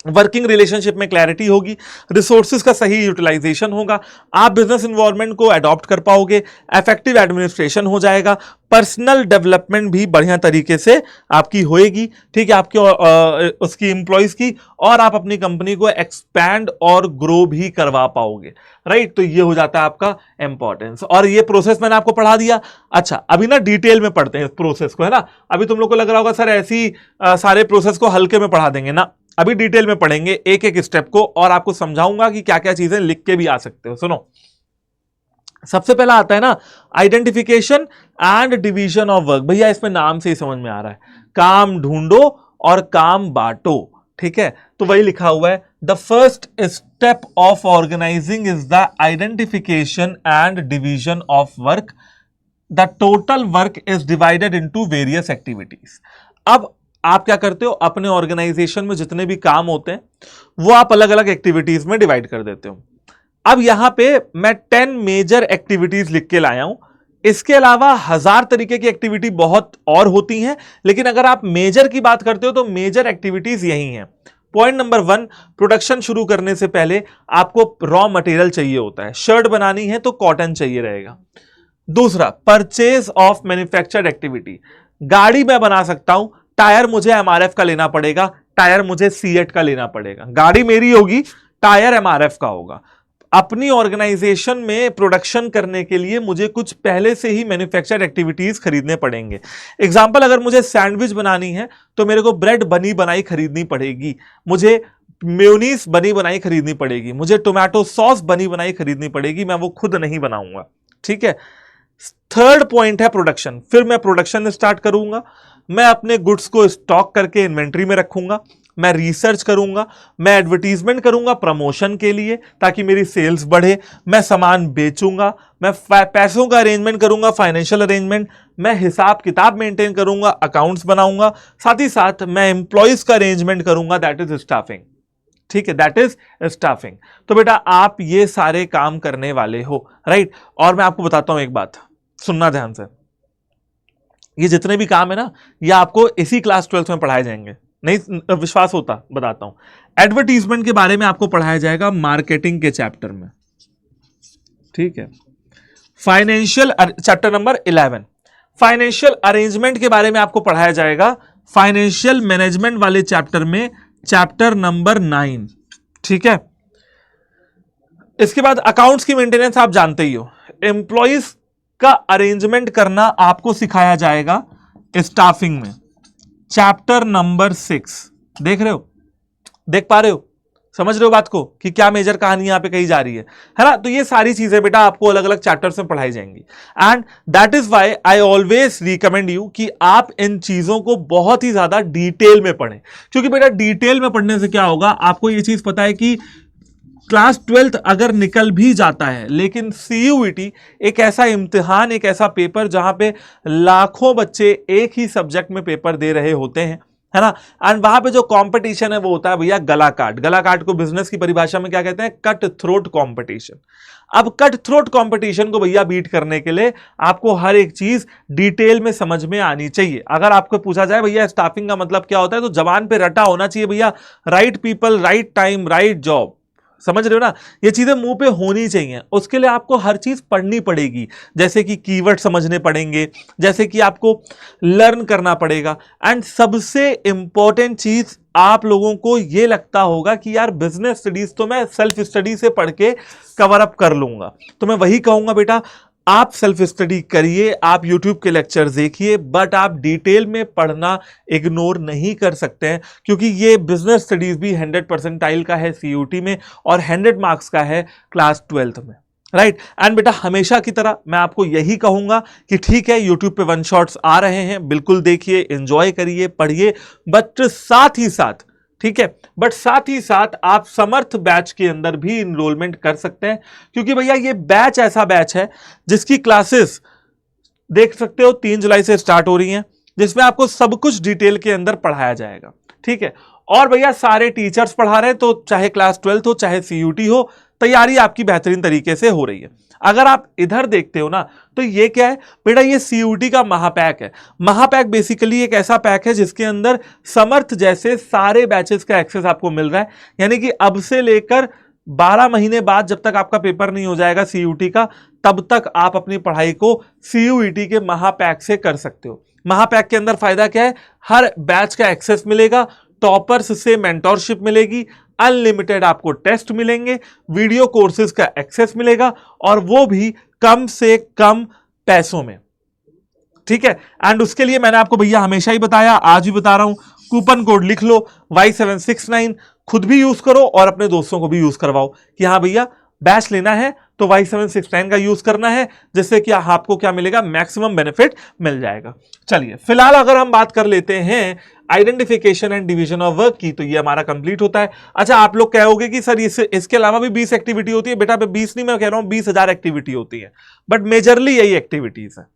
वर्किंग रिलेशनशिप में क्लैरिटी होगी, रिसोर्सेज का सही यूटिलाइजेशन होगा, आप बिजनेस इन्वायरमेंट को अडॉप्ट कर पाओगे, इफेक्टिव एडमिनिस्ट्रेशन हो जाएगा, पर्सनल डेवलपमेंट भी बढ़िया तरीके से आपकी होएगी, ठीक है, आपके उसकी एम्प्लॉइज की, और आप अपनी कंपनी को एक्सपैंड और ग्रो भी करवा पाओगे, राइट। तो ये हो जाता है आपका इंपॉर्टेंस, और ये प्रोसेस मैंने आपको पढ़ा दिया। अच्छा, अभी ना डिटेल में पढ़ते हैं इस प्रोसेस को, है ना। अभी तुम लोग को लग रहा होगा सर ऐसी सारे प्रोसेस को हल्के में पढ़ा देंगे ना, अभी डिटेल में पढ़ेंगे एक एक स्टेप को, और आपको समझाऊंगा कि क्या क्या चीजें लिख के भी आ सकते हो। सुनो, सबसे पहला आता है ना identification and division of work. भैया इसमें नाम से ही समझ में आ रहा है, काम ढूंढो और काम बांटो, ठीक है। तो वही लिखा हुआ है, the first step of organizing is the identification and division of work. The total work is divided into various activities. अब आप क्या करते हो, अपने ऑर्गेनाइजेशन में जितने भी काम होते हैं वो आप अलग अलग एक्टिविटीज में डिवाइड कर देते हो। अब यहां पे मैं 10 मेजर एक्टिविटीज लिख के लाया हूं। इसके अलावा 1000 तरीके की एक्टिविटी बहुत और होती हैं, लेकिन अगर आप मेजर की बात करते हो तो मेजर एक्टिविटीज यही हैं। पॉइंट नंबर 1, प्रोडक्शन शुरू करने से पहले आपको रॉ मटेरियल चाहिए होता है। शर्ट बनानी है तो कॉटन चाहिए रहेगा। दूसरा, परचेज ऑफ मैन्युफैक्चर्ड एक्टिविटी। गाड़ी मैं बना सकता हूं, टायर मुझे एमआरएफ का लेना पड़ेगा, टायर मुझे सीएट का लेना पड़ेगा। गाड़ी मेरी होगी, टायर एमआरएफ का होगा। अपनी ऑर्गेनाइजेशन में प्रोडक्शन करने के लिए मुझे कुछ पहले से ही मैन्युफैक्चर्ड एक्टिविटीज खरीदने पड़ेंगे। एग्जांपल, अगर मुझे सैंडविच बनानी है तो मेरे को ब्रेड बनी बनाई खरीदनी पड़ेगी, मुझे मेयोनीज बनी बनाई खरीदनी पड़ेगी, मुझे टोमेटो सॉस बनी बनाई खरीदनी पड़ेगी, मैं वो खुद नहीं बनाऊंगा, ठीक है। थर्ड पॉइंट है प्रोडक्शन। फिर मैं प्रोडक्शन स्टार्ट करूंगा, मैं अपने गुड्स को स्टॉक करके इन्वेंट्री में रखूंगा, मैं रिसर्च करूंगा, मैं एडवर्टीजमेंट करूंगा प्रमोशन के लिए ताकि मेरी सेल्स बढ़े, मैं सामान बेचूंगा, मैं पैसों का अरेंजमेंट करूंगा, फाइनेंशियल अरेंजमेंट, मैं हिसाब किताब मेंटेन करूंगा, अकाउंट्स बनाऊंगा, साथ ही साथ मैं एम्प्लॉइज का अरेंजमेंट करूंगा, दैट इज स्टाफिंग, ठीक है, दैट इज स्टाफिंग। तो बेटा आप ये सारे काम करने वाले हो, राइट। और मैं आपको बताता हूं एक बात, सुनना ध्यान से, ये जितने भी काम है ना, ये आपको इसी क्लास 12th में पढ़ाए जाएंगे। नहीं विश्वास होता, बताता हूं। एडवर्टीजमेंट के बारे में आपको पढ़ाया जाएगा मार्केटिंग के चैप्टर में, ठीक है। Financial, chapter number 11। Financial arrangement के बारे में आपको पढ़ाया जाएगा फाइनेंशियल मैनेजमेंट वाले चैप्टर में, चैप्टर नंबर 9, ठीक है। इसके बाद अकाउंट्स की मेंटेनेंस आप जानते ही हो। एम्प्लॉइज का अरेंजमेंट करना आपको सिखाया जाएगा स्टाफिंग में, चैप्टर नंबर 6। देख रहे हो, देख पा रहे हो, समझ रहे हो बात को कि क्या मेजर कहानी यहां पे कही जा रही है ना। तो ये सारी चीजें बेटा आपको अलग अलग चैप्टर्स में पढ़ाई जाएंगी, and that is why I always recommend you कि आप इन चीजों को बहुत ही ज्यादा डिटेल में पढ़ें। क्योंकि बेटा डिटेल में पढ़ने से क्या होगा, आपको ये चीज पता है कि क्लास 12th अगर निकल भी जाता है, लेकिन सीयूईटी एक ऐसा इम्तिहान, एक ऐसा पेपर जहां पे लाखों बच्चे एक ही सब्जेक्ट में पेपर दे रहे होते हैं, है ना। एंड वहां पे जो कंपटीशन है वो होता है भैया गला काट। गला काट को बिजनेस की परिभाषा में क्या कहते हैं, कट थ्रोट कंपटीशन। अब कट थ्रोट कंपटीशन को भैया बीट करने के लिए आपको हर एक चीज डिटेल में समझ में आनी चाहिए। अगर आपको पूछा जाए भैया स्टाफिंग का मतलब क्या होता है, तो जबान पे रटा होना चाहिए भैया, right people, right time, right job. समझ रहे हो ना, ये चीजें मुंह पे होनी चाहिए। उसके लिए आपको हर चीज पढ़नी पड़ेगी, जैसे कि कीवर्ड समझने पड़ेंगे, जैसे कि आपको लर्न करना पड़ेगा। एंड सबसे इंपॉर्टेंट चीज, आप लोगों को ये लगता होगा कि यार बिजनेस स्टडीज तो मैं सेल्फ स्टडी से पढ़ के कवर अप कर लूंगा, तो मैं वही कहूंगा बेटा आप सेल्फ स्टडी करिए, आप यूट्यूब के लेक्चर देखिए, बट आप डिटेल में पढ़ना इग्नोर नहीं कर सकते हैं, क्योंकि ये बिजनेस स्टडीज भी 100 परसेंटाइल का है सीयूटी में और 100 मार्क्स का है क्लास 12th में, राइट। एंड बेटा हमेशा की तरह मैं आपको यही कहूंगा कि ठीक है यूट्यूब पे वन शॉट्स आ रहे हैं, बिल्कुल देखिए, एंजॉय करिए, पढ़िए, बट साथ ही साथ, ठीक है, बट साथ ही साथ आप समर्थ बैच के अंदर भी इनरोलमेंट कर सकते हैं, क्योंकि भैया ये बैच ऐसा बैच है जिसकी क्लासेस देख सकते हो 3 जुलाई से स्टार्ट हो रही हैं, जिसमें आपको सब कुछ डिटेल के अंदर पढ़ाया जाएगा, ठीक है। और भैया सारे टीचर्स पढ़ा रहे हैं, तो चाहे क्लास 12th हो चाहे सीयूटी हो, तैयारी आपकी बेहतरीन तरीके से हो रही है। अगर आप इधर देखते हो ना, तो ये क्या है बेटा, ये सीयूटी का महापैक है। महापैक बेसिकली एक ऐसा पैक है जिसके अंदर समर्थ जैसे सारे बैचेस का एक्सेस आपको मिल रहा है, यानी कि अब से लेकर 12 महीने बाद जब तक आपका पेपर नहीं हो जाएगा सीयूटी का, तब तक आप अपनी पढ़ाई को सीयूटी के महापैक से कर सकते हो। महापैक के अंदर फायदा क्या है, हर बैच का एक्सेस मिलेगा, टॉपर्स से मेंटोरशिप मिलेगी, अनलिमिटेड आपको टेस्ट मिलेंगे, वीडियो कोर्सेज का एक्सेस मिलेगा, और वो भी कम से कम पैसों में, ठीक है। एंड उसके लिए मैंने आपको भैया हमेशा ही बताया, आज भी बता रहा हूं, कूपन कोड लिख लो Y769, खुद भी यूज करो और अपने दोस्तों को भी यूज करवाओ कि हाँ भैया बैच लेना है तो Y769 का यूज करना है, जिससे कि आपको क्या मिलेगा, मैक्सिमम बेनिफिट मिल जाएगा। चलिए फिलहाल अगर हम बात कर लेते हैं identification and division of work की, तो ये हमारा कंप्लीट होता है। अच्छा आप लोग कहोगे कि सर इसके अलावा भी 20 एक्टिविटी होती है, बेटा 20 नहीं, मैं कह रहा हूं 20,000 एक्टिविटी होती है, बट मेजरली यही एक्टिविटीज है।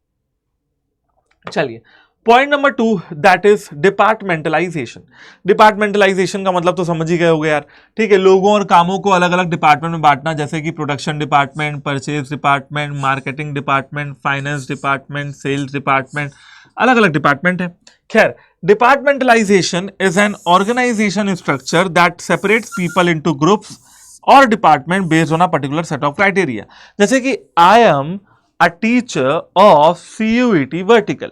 चलिए point number 2, that is departmentalisation. Departmentalisation का मतलब तो समझ ही गए होगे यार, ठीक है, लोगों और कामों को अलग अलग डिपार्टमेंट में बांटना, जैसे कि production department, purchase department, marketing department, finance department, sales department, अलग अलग डिपार्टमेंट है। खैर, departmentalisation is an organisation structure that separates people into groups or department based on a particular set of criteria. जैसे कि I am a teacher of CUET vertical,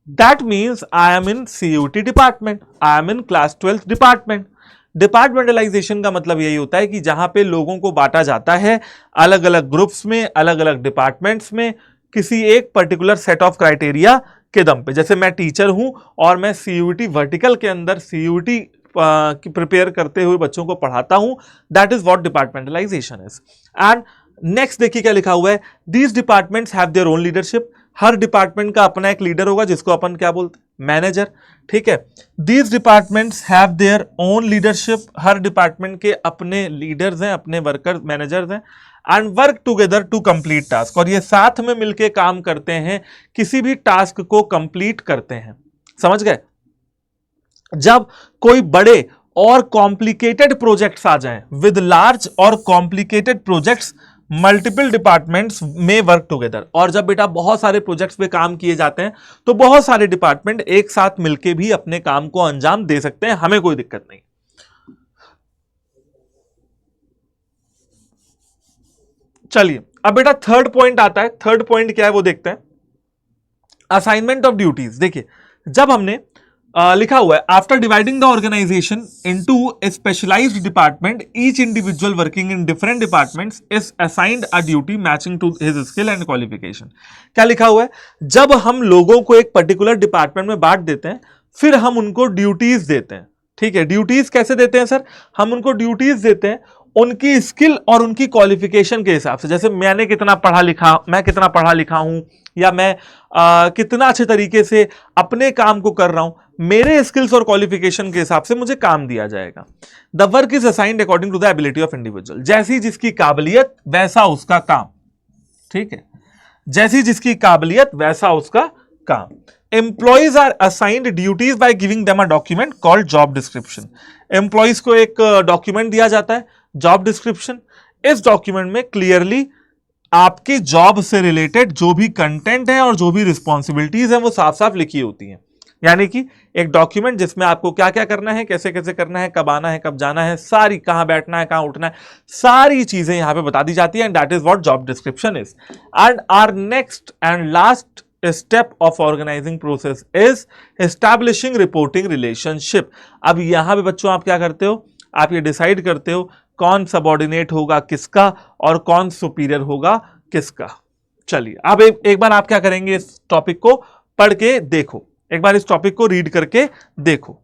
that means I am in CUT department, I am in class 12th department। Departmentalisation का मतलब यही होता है कि जहां पे लोगों को बांटा जाता है अलग अलग ग्रुप्स में, अलग अलग डिपार्टमेंट्स में, किसी एक पर्टिकुलर सेट ऑफ क्राइटेरिया के दम पे। जैसे मैं टीचर हूं और मैं CUT वर्टिकल के अंदर CUT प्रिपेयर करते हुए बच्चों को पढ़ाता हूं, that is what departmentalisation is. And next देखिए क्या लिखा हुआ है, these departments have their own leadership. हर डिपार्टमेंट का अपना एक लीडर होगा जिसको अपन क्या बोलते हैं, मैनेजर, ठीक है। These departments have their own leadership, हर डिपार्टमेंट के अपने लीडर्स हैं, अपने वर्कर मैनेजर्स हैं। And work together to complete task, और ये साथ में मिलकर काम करते हैं, किसी भी टास्क को कंप्लीट करते हैं। समझ गए? जब कोई बड़े और कॉम्प्लिकेटेड प्रोजेक्ट्स आ जाएं, विद लार्ज और कॉम्प्लिकेटेड प्रोजेक्ट्स, मल्टीपल डिपार्टमेंट्स में वर्क टुगेदर। और जब बेटा बहुत सारे प्रोजेक्ट्स पे काम किए जाते हैं, तो बहुत सारे डिपार्टमेंट एक साथ मिलकर भी अपने काम को अंजाम दे सकते हैं, हमें कोई दिक्कत नहीं। चलिए अब बेटा थर्ड पॉइंट आता है। थर्ड पॉइंट क्या है वो देखते हैं, असाइनमेंट ऑफ ड्यूटीज। देखिए जब हमने लिखा हुआ है, after dividing the organization into a specialized department, each individual working in different departments is assigned a duty matching to his skill and qualification. क्या लिखा हुआ है, जब हम लोगों को एक पर्टिकुलर डिपार्टमेंट में बांट देते हैं, फिर हम उनको ड्यूटीज देते हैं। ठीक है, ड्यूटीज कैसे देते हैं सर, हम उनको ड्यूटीज देते हैं उनकी स्किल और उनकी क्वालिफिकेशन के हिसाब से। जैसे मैं कितना पढ़ा लिखा हूं, या मैं कितना अच्छे तरीके से अपने काम को कर रहा हूं, मेरे स्किल्स और क्वालिफिकेशन के हिसाब से मुझे काम दिया जाएगा। The work is assigned according to the ability of individual. जैसी जिसकी काबिलियत वैसा उसका काम। ठीक है, जैसी जिसकी काबिलियत वैसा उसका काम। Employees are assigned duties by giving them a document called job description. Employees को एक डॉक्यूमेंट दिया जाता है, जॉब डिस्क्रिप्शन। इस डॉक्यूमेंट में क्लियरली आपकी जॉब से रिलेटेड जो भी कंटेंट है और जो भी रिस्पॉन्सिबिलिटीज है वो साफ साफ लिखी होती हैं। यानी कि एक डॉक्यूमेंट जिसमें आपको क्या क्या करना है, कैसे कैसे करना है, कब आना है, कब जाना है, सारी, कहां बैठना है, कहां उठना है, सारी चीजें यहां पे बता दी जाती है। And that is what job description is. And our next and last step of organizing process is establishing reporting relationship. अब यहां पे बच्चों आप क्या करते हो, आप ये डिसाइड करते हो कौन सबऑर्डिनेट होगा किसका और कौन सुपीरियर होगा किसका। चलिए अब एक बार आप क्या करेंगे, इस टॉपिक को पढ़ के देखो, एक बार इस टॉपिक को रीड करके देखो।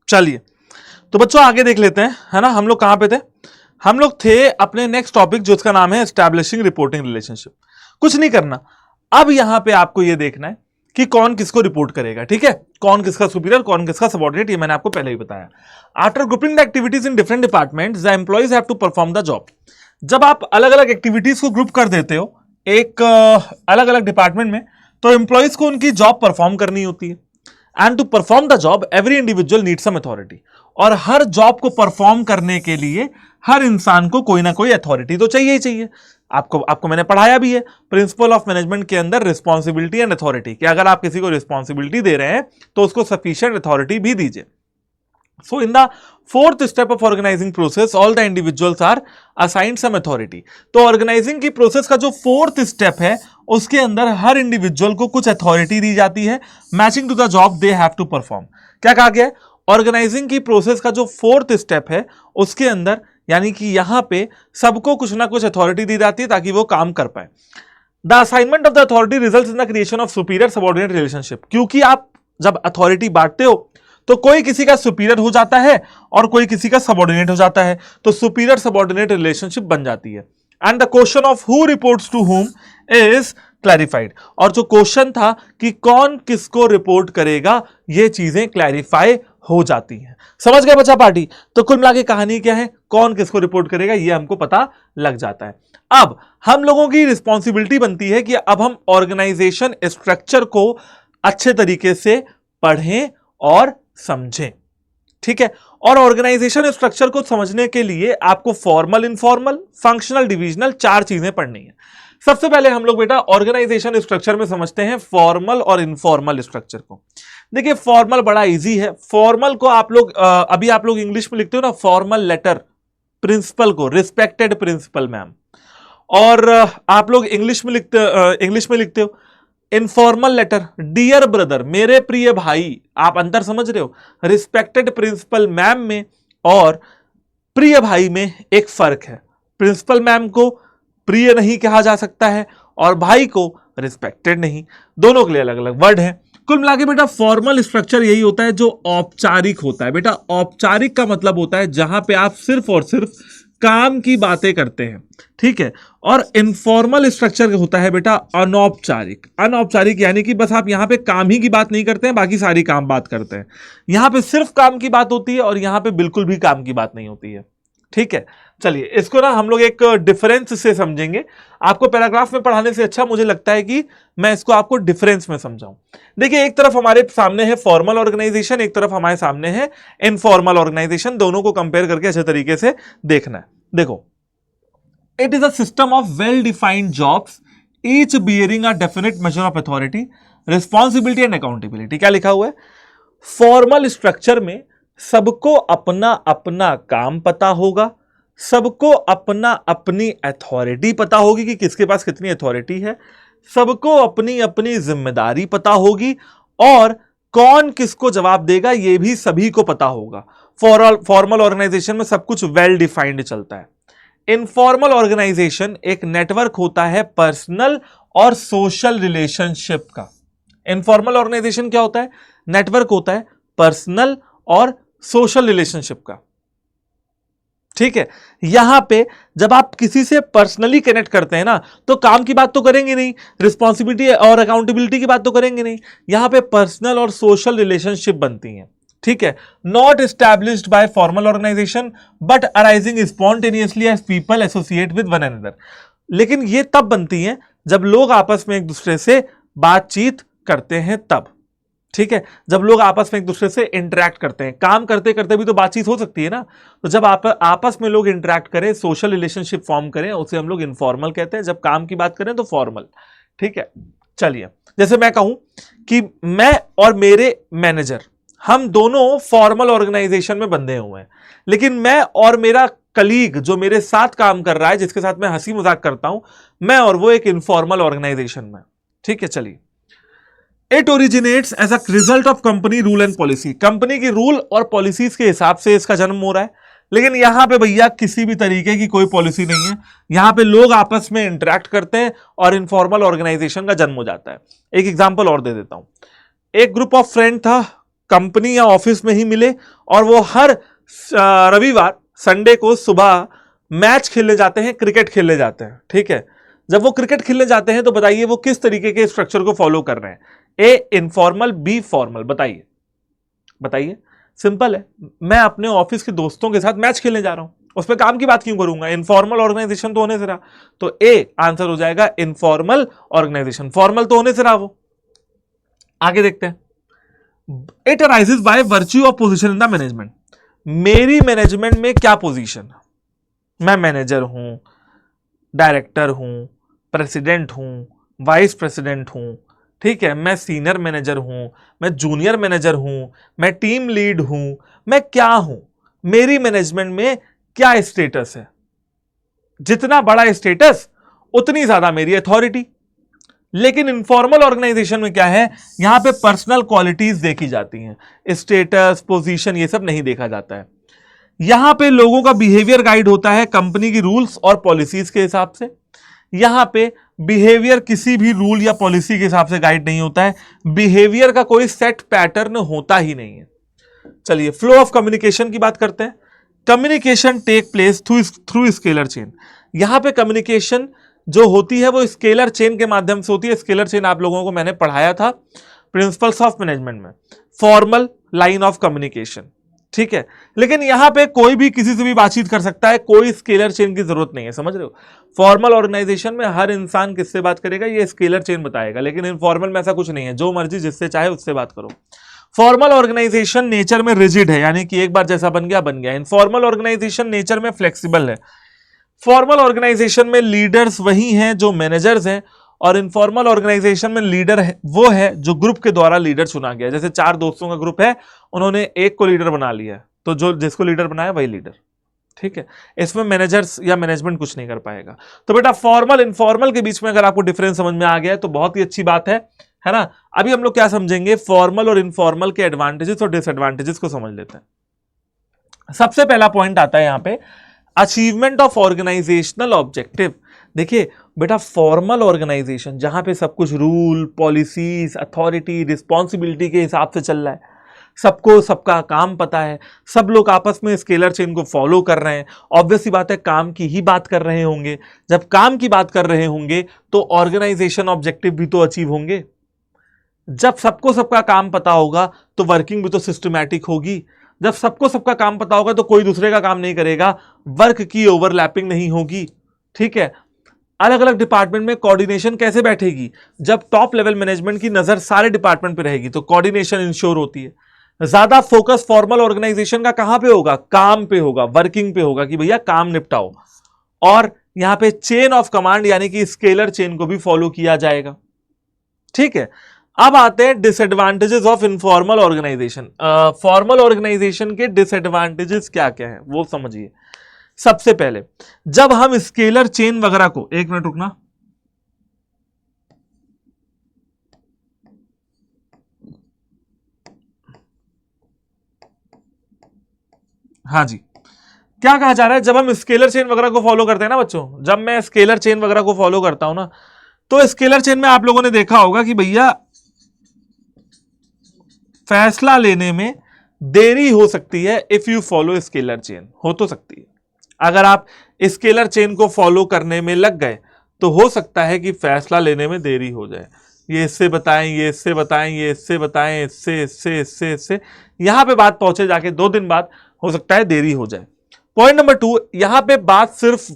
चलिए तो बच्चों आगे देख लेते हैं, है ना। हम लोग कहां पे थे, हम लोग थे अपने नेक्स्ट टॉपिक जो उसका नाम है एस्टैब्लिशिंग रिपोर्टिंग रिलेशनशिप। कुछ नहीं करना, अब यहां पे आपको यह देखना है कि कौन किसको रिपोर्ट करेगा, ठीक है, कौन किसका सुपीरियर, कौन किसका सबऑर्डिनेट, ये मैंने आपको पहले ही बताया। After grouping the activities in different departments the employees have to perform the job. जब आप अलग अलग एक्टिविटीज को ग्रुप कर देते हो एक अलग अलग डिपार्टमेंट में, तो एम्प्लॉइज को उनकी जॉब परफॉर्म करनी होती है। And to perform the job every individual needs some authority. और हर जॉब को परफॉर्म करने के लिए हर इंसान को कोई ना कोई अथॉरिटी तो चाहिए ही चाहिए। आपको मैंने पढ़ाया भी है प्रिंसिपल ऑफ मैनेजमेंट के अंदर, रिस्पॉन्सिबिलिटी एंड अथॉरिटी, कि अगर आप किसी को रिस्पॉन्सिबिलिटी दे रहे हैं तो उसको सफिशिएंट अथॉरिटी भी दीजिए। So in the fourth step of organizing process, all the individuals are assigned some authority. तो ऑर्गेनाइजिंग की प्रोसेस का जो फोर्थ स्टेप है उसके अंदर हर इंडिविजुअल को कुछ अथॉरिटी दी जाती है, matching to the job they have to perform. क्या कहा गया है, ऑर्गेनाइजिंग की प्रोसेस का जो फोर्थ स्टेप है उसके अंदर, यानी कि यहां पे सबको कुछ ना कुछ अथॉरिटी दी जाती है ताकि वो काम कर पाए। The assignment of the authority results in the creation of superior subordinate relationship. क्योंकि आप जब अथॉरिटी बांटते हो तो कोई किसी का सुपीरियर हो जाता है और कोई किसी का सबऑर्डिनेट हो जाता है, तो सुपीरियर सबऑर्डिनेट रिलेशनशिप बन जाती है। And the question of who reports to whom is clarified. और जो क्वेश्चन था कि कौन किसको रिपोर्ट करेगा, ये चीजें क्लैरिफाई हो जाती हैं। समझ गए बच्चा पार्टी? तो कुल मिला के कहानी क्या है, कौन किसको रिपोर्ट करेगा ये हमको पता लग जाता है। अब हम लोगों की रिस्पॉन्सिबिलिटी बनती है कि अब हम ऑर्गेनाइजेशन स्ट्रक्चर को अच्छे तरीके से पढ़ें और समझें, ठीक है। और ऑर्गेनाइजेशन स्ट्रक्चर को समझने के लिए आपको फॉर्मल, इनफॉर्मल, फंक्शनल, डिविजनल 4 चीजें पढ़नी है। सबसे पहले हम लोग बेटा ऑर्गेनाइजेशन स्ट्रक्चर में समझते हैं फॉर्मल और इनफॉर्मल स्ट्रक्चर को। देखिए फॉर्मल बड़ा इजी है। फॉर्मल को आप लोग अभी आप लोग इंग्लिश में लिखते हो ना, फॉर्मल लेटर प्रिंसिपल को रिस्पेक्टेड प्रिंसिपल मैम, और आप लोग इंग्लिश में लिखते हो इनफॉर्मल लेटर डियर ब्रदर, मेरे प्रिय भाई। आप अंतर समझ रहे हो? रिस्पेक्टेड प्रिंसिपल मैम में और प्रिय भाई में एक फर्क है। प्रिंसिपल मैम को प्रिय नहीं कहा जा सकता है और भाई को रिस्पेक्टेड नहीं, दोनों के लिए अलग अलग वर्ड है। कुल मिला के बेटा फॉर्मल स्ट्रक्चर यही होता है जो औपचारिक होता है। बेटा औपचारिक का मतलब होता है जहां पे आप सिर्फ और सिर्फ काम की बातें करते हैं, ठीक है। और इनफॉर्मल स्ट्रक्चर होता है बेटा अनौपचारिक। अनौपचारिक यानी कि बस आप यहां पे काम ही की बात नहीं करते हैं, बाकी सारी काम बात करते हैं। यहां पे सिर्फ काम की बात होती है और यहां पे बिल्कुल भी काम की बात नहीं होती है, ठीक है। चलिए इसको ना हम लोग एक डिफरेंस से समझेंगे। आपको पैराग्राफ में पढ़ाने से अच्छा मुझे लगता है कि मैं इसको आपको डिफरेंस में समझाऊं। देखिए एक तरफ हमारे सामने है फॉर्मल ऑर्गेनाइजेशन, एक तरफ हमारे सामने है इनफॉर्मल ऑर्गेनाइजेशन। दोनों को कंपेयर करके अच्छे तरीके से देखना है। देखो, it is a system of well defined jobs each bearing a definite measure of authority, responsibility and accountability. क्या लिखा हुआ है? फॉर्मल स्ट्रक्चर में सबको अपना अपना काम पता होगा, सबको अपना अपनी अथॉरिटी पता होगी कि किसके पास कितनी अथॉरिटी है, सबको अपनी अपनी जिम्मेदारी पता होगी और कौन किसको जवाब देगा ये भी सभी को पता होगा। फॉर्मल ऑर्गेनाइजेशन में सब कुछ वेल डिफाइंड चलता है। इनफॉर्मल ऑर्गेनाइजेशन एक नेटवर्क होता है पर्सनल और सोशल रिलेशनशिप का। इनफॉर्मल ऑर्गेनाइजेशन क्या होता है? नेटवर्क होता है पर्सनल और सोशल रिलेशनशिप का। ठीक है, यहां पे जब आप किसी से पर्सनली कनेक्ट करते हैं ना, तो काम की बात तो करेंगे नहीं, रिस्पॉन्सिबिलिटी और अकाउंटेबिलिटी की बात तो करेंगे नहीं, यहां पे पर्सनल और सोशल रिलेशनशिप बनती हैं। ठीक है, not established by formal organization but arising spontaneously as people associate with one another. लेकिन ये तब बनती हैं जब लोग आपस में एक दूसरे से बातचीत करते हैं तब। ठीक है, जब लोग आपस में एक दूसरे से इंटरेक्ट करते हैं, काम करते करते भी तो बातचीत हो सकती है ना। तो जब आपस में लोग इंटरेक्ट करें, सोशल रिलेशनशिप फॉर्म करें, उसे हम लोग इनफॉर्मल कहते हैं। जब काम की बात करें तो फॉर्मल। ठीक है, चलिए, जैसे मैं कहूं कि मैं और मेरे मैनेजर, हम दोनों फॉर्मल ऑर्गेनाइजेशन में बंधे हुए हैं, लेकिन मैं और मेरा कलीग जो मेरे साथ काम कर रहा है, जिसके साथ मैं हंसी मजाक करता हूं, मैं और वो एक इनफॉर्मल ऑर्गेनाइजेशन में। ठीक है, चलिए, it originates as a result of company rule and policy. Company की रूल और पॉलिसीज के हिसाब से इसका जन्म हो रहा है। लेकिन यहां पे भैया किसी भी तरीके की कोई पॉलिसी नहीं है, यहां पे लोग आपस में इंटरेक्ट करते हैं और इनफॉर्मल ऑर्गेनाइजेशन का जन्म हो जाता है। एक एग्जांपल और दे देता हूं। एक ग्रुप ऑफ फ्रेंड था, कंपनी या ऑफिस में ही मिले, और वो हर रविवार संडे को सुबह मैच खेलने जाते हैं, क्रिकेट खेलने जाते हैं। ठीक है, जब वो क्रिकेट खेलने जाते हैं तो बताइए वो किस तरीके के स्ट्रक्चर को फॉलो कर रहे हैं? ए इनफॉर्मल, बी फॉर्मल। बताइए बताइए, सिंपल है। मैं अपने ऑफिस के दोस्तों के साथ मैच खेलने जा रहा हूं, उसमें काम की बात क्यों करूंगा? इनफॉर्मल ऑर्गेनाइजेशन तो होने से रहा, तो ए आंसर हो जाएगा इनफॉर्मल ऑर्गेनाइजेशन। फॉर्मल तो होने से रहा वो। आगे देखते हैं। It arises by virtue of position in the management. मेरी मैनेजमेंट में क्या पोजीशन? मैं मैनेजर हूं, डायरेक्टर हूं, प्रेसिडेंट हूं, वाइस प्रेसिडेंट हूं। ठीक है, मैं सीनियर मैनेजर हूं, मैं जूनियर मैनेजर हूं, मैं टीम लीड हूं, मैं क्या हूं? मेरी मैनेजमेंट में क्या स्टेटस है? जितना बड़ा स्टेटस उतनी ज्यादा मेरी अथॉरिटी। लेकिन इनफॉर्मल ऑर्गेनाइजेशन में क्या है? यहां पे पर्सनल क्वालिटीज देखी जाती हैं, स्टेटस, पोजीशन, ये सब नहीं देखा जाता है। यहां पे लोगों का बिहेवियर गाइड होता है कंपनी की रूल्स और पॉलिसीज के हिसाब से। यहां पे बिहेवियर किसी भी रूल या पॉलिसी के हिसाब से गाइड नहीं होता है, बिहेवियर का कोई सेट पैटर्न होता ही नहीं है। चलिए, फ्लो ऑफ कम्युनिकेशन की बात करते हैं। Communication take place through scalar chain. यहां पे कम्युनिकेशन जो होती है वो स्केलर चेन के माध्यम से होती है। स्केलर चेन आप लोगों को मैंने पढ़ाया था प्रिंसिपल्स ऑफ मैनेजमेंट में, फॉर्मल लाइन ऑफ कम्युनिकेशन। ठीक है, लेकिन यहां पे कोई भी किसी से भी बातचीत कर सकता है, कोई स्केलर चेन की जरूरत नहीं है, समझ रहे हो? फॉर्मल ऑर्गेनाइजेशन में हर इंसान किससे बात करेगा ये स्केलर चेन बताएगा, लेकिन इनफॉर्मल में ऐसा कुछ नहीं है, जो मर्जी जिससे चाहे उससे बात करो। फॉर्मल ऑर्गेनाइजेशन नेचर में रिजिड है, यानी कि एक बार जैसा बन गया बन गया। इनफॉर्मल ऑर्गेनाइजेशन नेचर में फ्लेक्सिबल है। फॉर्मल ऑर्गेनाइजेशन में लीडर्स वही हैं जो मैनेजर्स हैं, और इनफॉर्मल ऑर्गेनाइजेशन में लीडर है वो है जो ग्रुप के द्वारा लीडर चुना गया। जैसे 4 दोस्तों का ग्रुप है, उन्होंने एक को लीडर बना लिया, तो जो जिसको लीडर बनाया वही लीडर। ठीक है, इसमें मैनेजर्स या मैनेजमेंट कुछ नहीं कर पाएगा। तो बेटा फॉर्मल इनफॉर्मल के बीच में अगर आपको डिफरेंस समझ में आ गया है तो बहुत ही अच्छी बात है ना। अभी हम लोग क्या समझेंगे? फॉर्मल और इनफॉर्मल के एडवांटेजेस और डिसएडवांटेजेस को समझ लेते हैं। सबसे पहला पॉइंट आता है यहां पे, अचीवमेंट ऑफ ऑर्गेनाइजेशनल ऑब्जेक्टिव। देखिए बेटा, फॉर्मल ऑर्गेनाइजेशन जहां पे सब कुछ रूल, पॉलिसीज, अथॉरिटी, रिस्पॉन्सिबिलिटी के हिसाब से चल रहा है, सबको सबका काम पता है, सब लोग आपस में स्केलर चेन को फॉलो कर रहे हैं, ऑब्वियस सी बात है काम की ही बात कर रहे होंगे। जब काम की बात कर रहे होंगे तो ऑर्गेनाइजेशन ऑब्जेक्टिव भी तो अचीव होंगे। जब सबको सबका काम पता होगा तो वर्किंग भी तो सिस्टमैटिक होगी। जब सबको सबका काम पता होगा तो कोई दूसरे का काम नहीं करेगा, वर्क की ओवरलैपिंग नहीं होगी। ठीक है, अलग अलग डिपार्टमेंट में कोऑर्डिनेशन कैसे बैठेगी? जब टॉप लेवल मैनेजमेंट की नजर सारे डिपार्टमेंट पे रहेगी तो कोऑर्डिनेशन इंश्योर होती है। ज्यादा फोकस फॉर्मल ऑर्गेनाइजेशन का कहां पे होगा? काम पे होगा, वर्किंग पे होगा कि भैया काम निपटाओ। और यहां पे चेन ऑफ कमांड यानी कि स्केलर चेन को भी फॉलो किया जाएगा। ठीक है, अब आते हैं disadvantages of informal organization. Formal organization के डिसएडवांटेजेस क्या क्या है वो समझिए। सबसे पहले, जब हम स्केलर चेन वगैरह को, एक मिनट रुकना, हाँ जी, क्या कहा जा रहा है, जब हम स्केलर चेन वगैरह को फॉलो करते हैं ना बच्चों, जब मैं स्केलर चेन वगैरह को फॉलो करता हूं ना, तो स्केलर चेन में आप लोगों ने देखा होगा कि भैया फैसला लेने में देरी हो सकती है if you follow scalar chain, हो तो सकती है। अगर आप स्केलर चेन को फॉलो करने में लग गए तो हो सकता है कि फैसला लेने में देरी हो जाए। ये इससे बताएं, ये इससे बताएं, ये इससे बताएं, इससे इससे इससे इससे यहां पे बात पहुंचे जाके 2 दिन बाद हो सकता है देरी हो जाए। पॉइंट नंबर 2, यहां पे बात सिर्फ